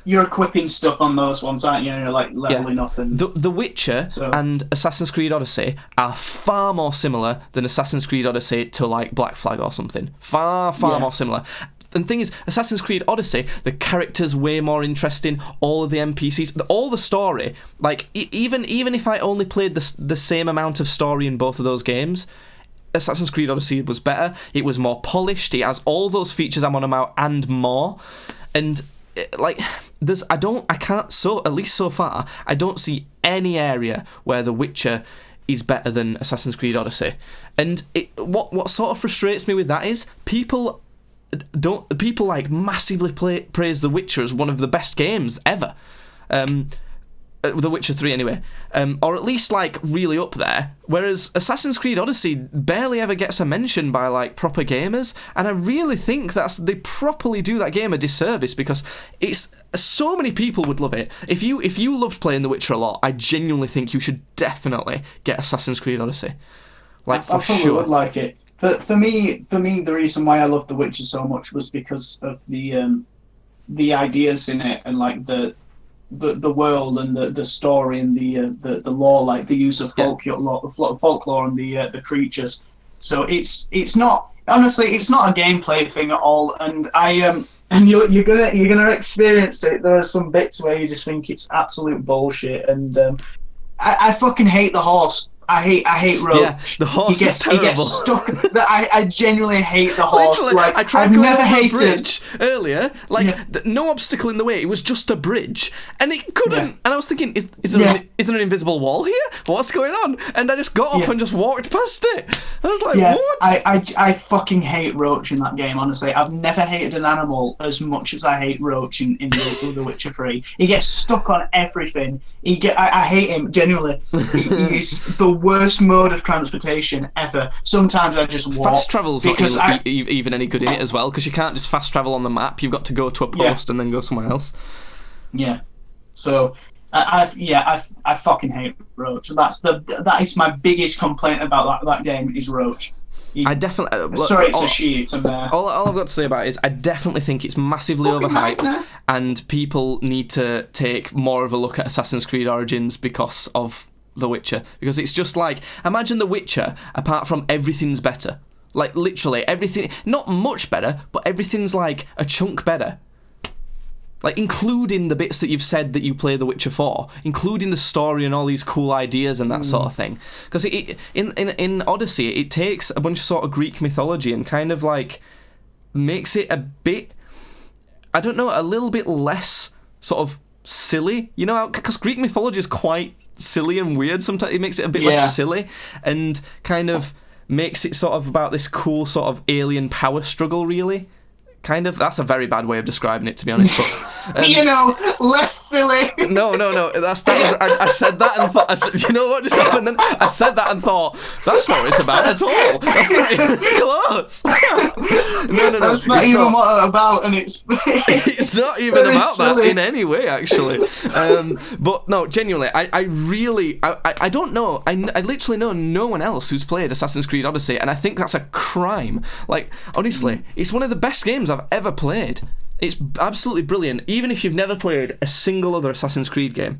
You're equipping stuff on those ones, aren't you? You're like leveling up and The Witcher and Assassin's Creed Odyssey are far more similar than Assassin's Creed Odyssey to like Black Flag or something. Far more similar. And the thing is, Assassin's Creed Odyssey, the characters way more interesting. All of the NPCs, all the story. Like even if I only played the same amount of story in both of those games, Assassin's Creed Odyssey was better. It was more polished. It has all those features I'm on about and more. And like, at least so far, I don't see any area where The Witcher is better than Assassin's Creed Odyssey. And what sort of frustrates me with that is people like massively praise The Witcher as one of the best games ever. The Witcher 3 anyway, or at least like really up there, whereas Assassin's Creed Odyssey barely ever gets a mention by like proper gamers, and I really think they properly do that game a disservice, because it's so many people would love it. If you loved playing The Witcher a lot, I genuinely think you should definitely get Assassin's Creed Odyssey. Like, for I probably sure. would like it. For me, the reason why I loved The Witcher so much was because of the ideas in it, and like the world and the story and the lore, like the use of folklore and the creatures. So it's not, honestly, it's not a gameplay thing at all. And you're gonna experience it. There are some bits where you just think it's absolute bullshit. And I fucking hate the horse. I hate Roach. Yeah, the horse is terrible. He gets stuck. I genuinely hate the horse. Literally, like, I tried I've going never over a hated. bridge earlier, no obstacle in the way. It was just a bridge, and it couldn't. Yeah. And I was thinking, is there an invisible wall here? What's going on? And I just got up and just walked past it. I was like, what? I fucking hate Roach in that game. Honestly, I've never hated an animal as much as I hate Roach in The Witcher 3. He gets stuck on everything. I hate him genuinely. He's the worst mode of transportation ever. Sometimes I just walk. Fast travel's because not even any good in it as well, because you can't just fast travel on the map. You've got to go to a post and then go somewhere else. Yeah. So I fucking hate Roach. That is my biggest complaint about that game is Roach. I definitely. Sorry, it's a she. It's a mare. All I've got to say about it is I definitely think it's massively overhyped, and people need to take more of a look at Assassin's Creed Origins because of The Witcher. Because it's just like, imagine The Witcher, apart from everything's better. Like, literally, everything, not much better, but everything's like a chunk better. Like, including the bits that you've said that you play The Witcher for, including the story and all these cool ideas and that sort of thing. Because in Odyssey, it takes a bunch of sort of Greek mythology and kind of like makes it a bit, I don't know, a little bit less sort of silly, you know, because Greek mythology is quite silly and weird sometimes. It makes it a bit less silly and kind of makes it sort of about this cool sort of alien power struggle, really. That's a very bad way of describing it, to be honest. But less silly. No. I said that and thought. You know what just happened? Then I said that and thought that's not what it's about at all. That's not even close. No. That's not even what it's about, and it's. It's not even about silly. that in any way, actually. But no, genuinely, I don't know. I literally know no one else who's played Assassin's Creed Odyssey, and I think that's a crime. Like, honestly, it's one of the best games I've ever played. It's absolutely brilliant, even if you've never played a single other Assassin's Creed game.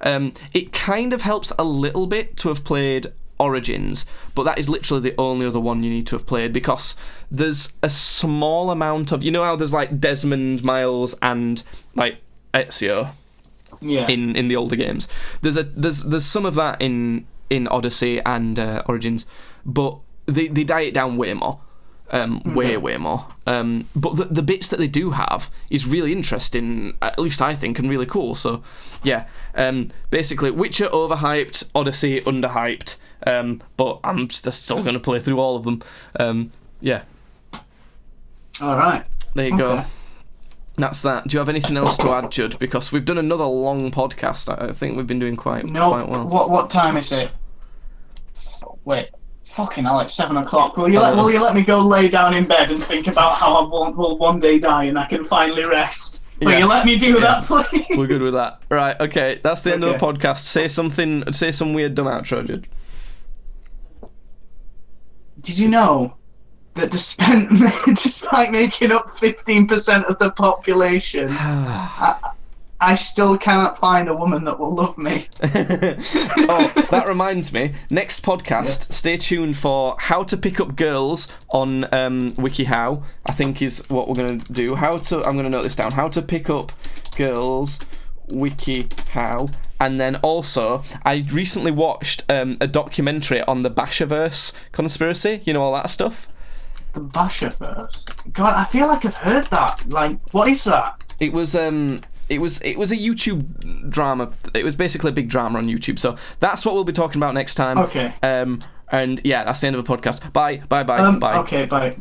It kind of helps a little bit to have played Origins, but that is literally the only other one you need to have played, because there's a small amount of, you know how there's like Desmond, Miles, and like Ezio in the older games. There's some of that in Odyssey and Origins, but they diet it down way more. Way more. But the bits that they do have is really interesting, at least I think, and really cool. So, yeah. Basically, Witcher overhyped, Odyssey underhyped, but I'm still going to play through all of them. Yeah. All right. There you go. That's that. Do you have anything else to add, Judd? Because we've done another long podcast. I think we've been doing quite well. What time is it? Wait. Fucking hell, it's 7 o'clock. Will you let me go lay down in bed and think about how I will one day die and I can finally rest? Will you let me do that, please? We're good with that. Right, okay, that's the end of the podcast. Say some weird dumb outro, Judd. Did you know that despite making up 15% of the population, I still cannot find a woman that will love me. Oh, that reminds me. Next podcast, stay tuned for how to pick up girls on WikiHow, I think is what we're going to do. I'm going to note this down. How to pick up girls, WikiHow. And then also, I recently watched a documentary on the Bashaverse conspiracy. You know, all that stuff? The Bashaverse? God, I feel like I've heard that. Like, what is that? It was a YouTube drama. It was basically a big drama on YouTube. So that's what we'll be talking about next time. Okay. And yeah, that's the end of the podcast. Bye. Okay, bye.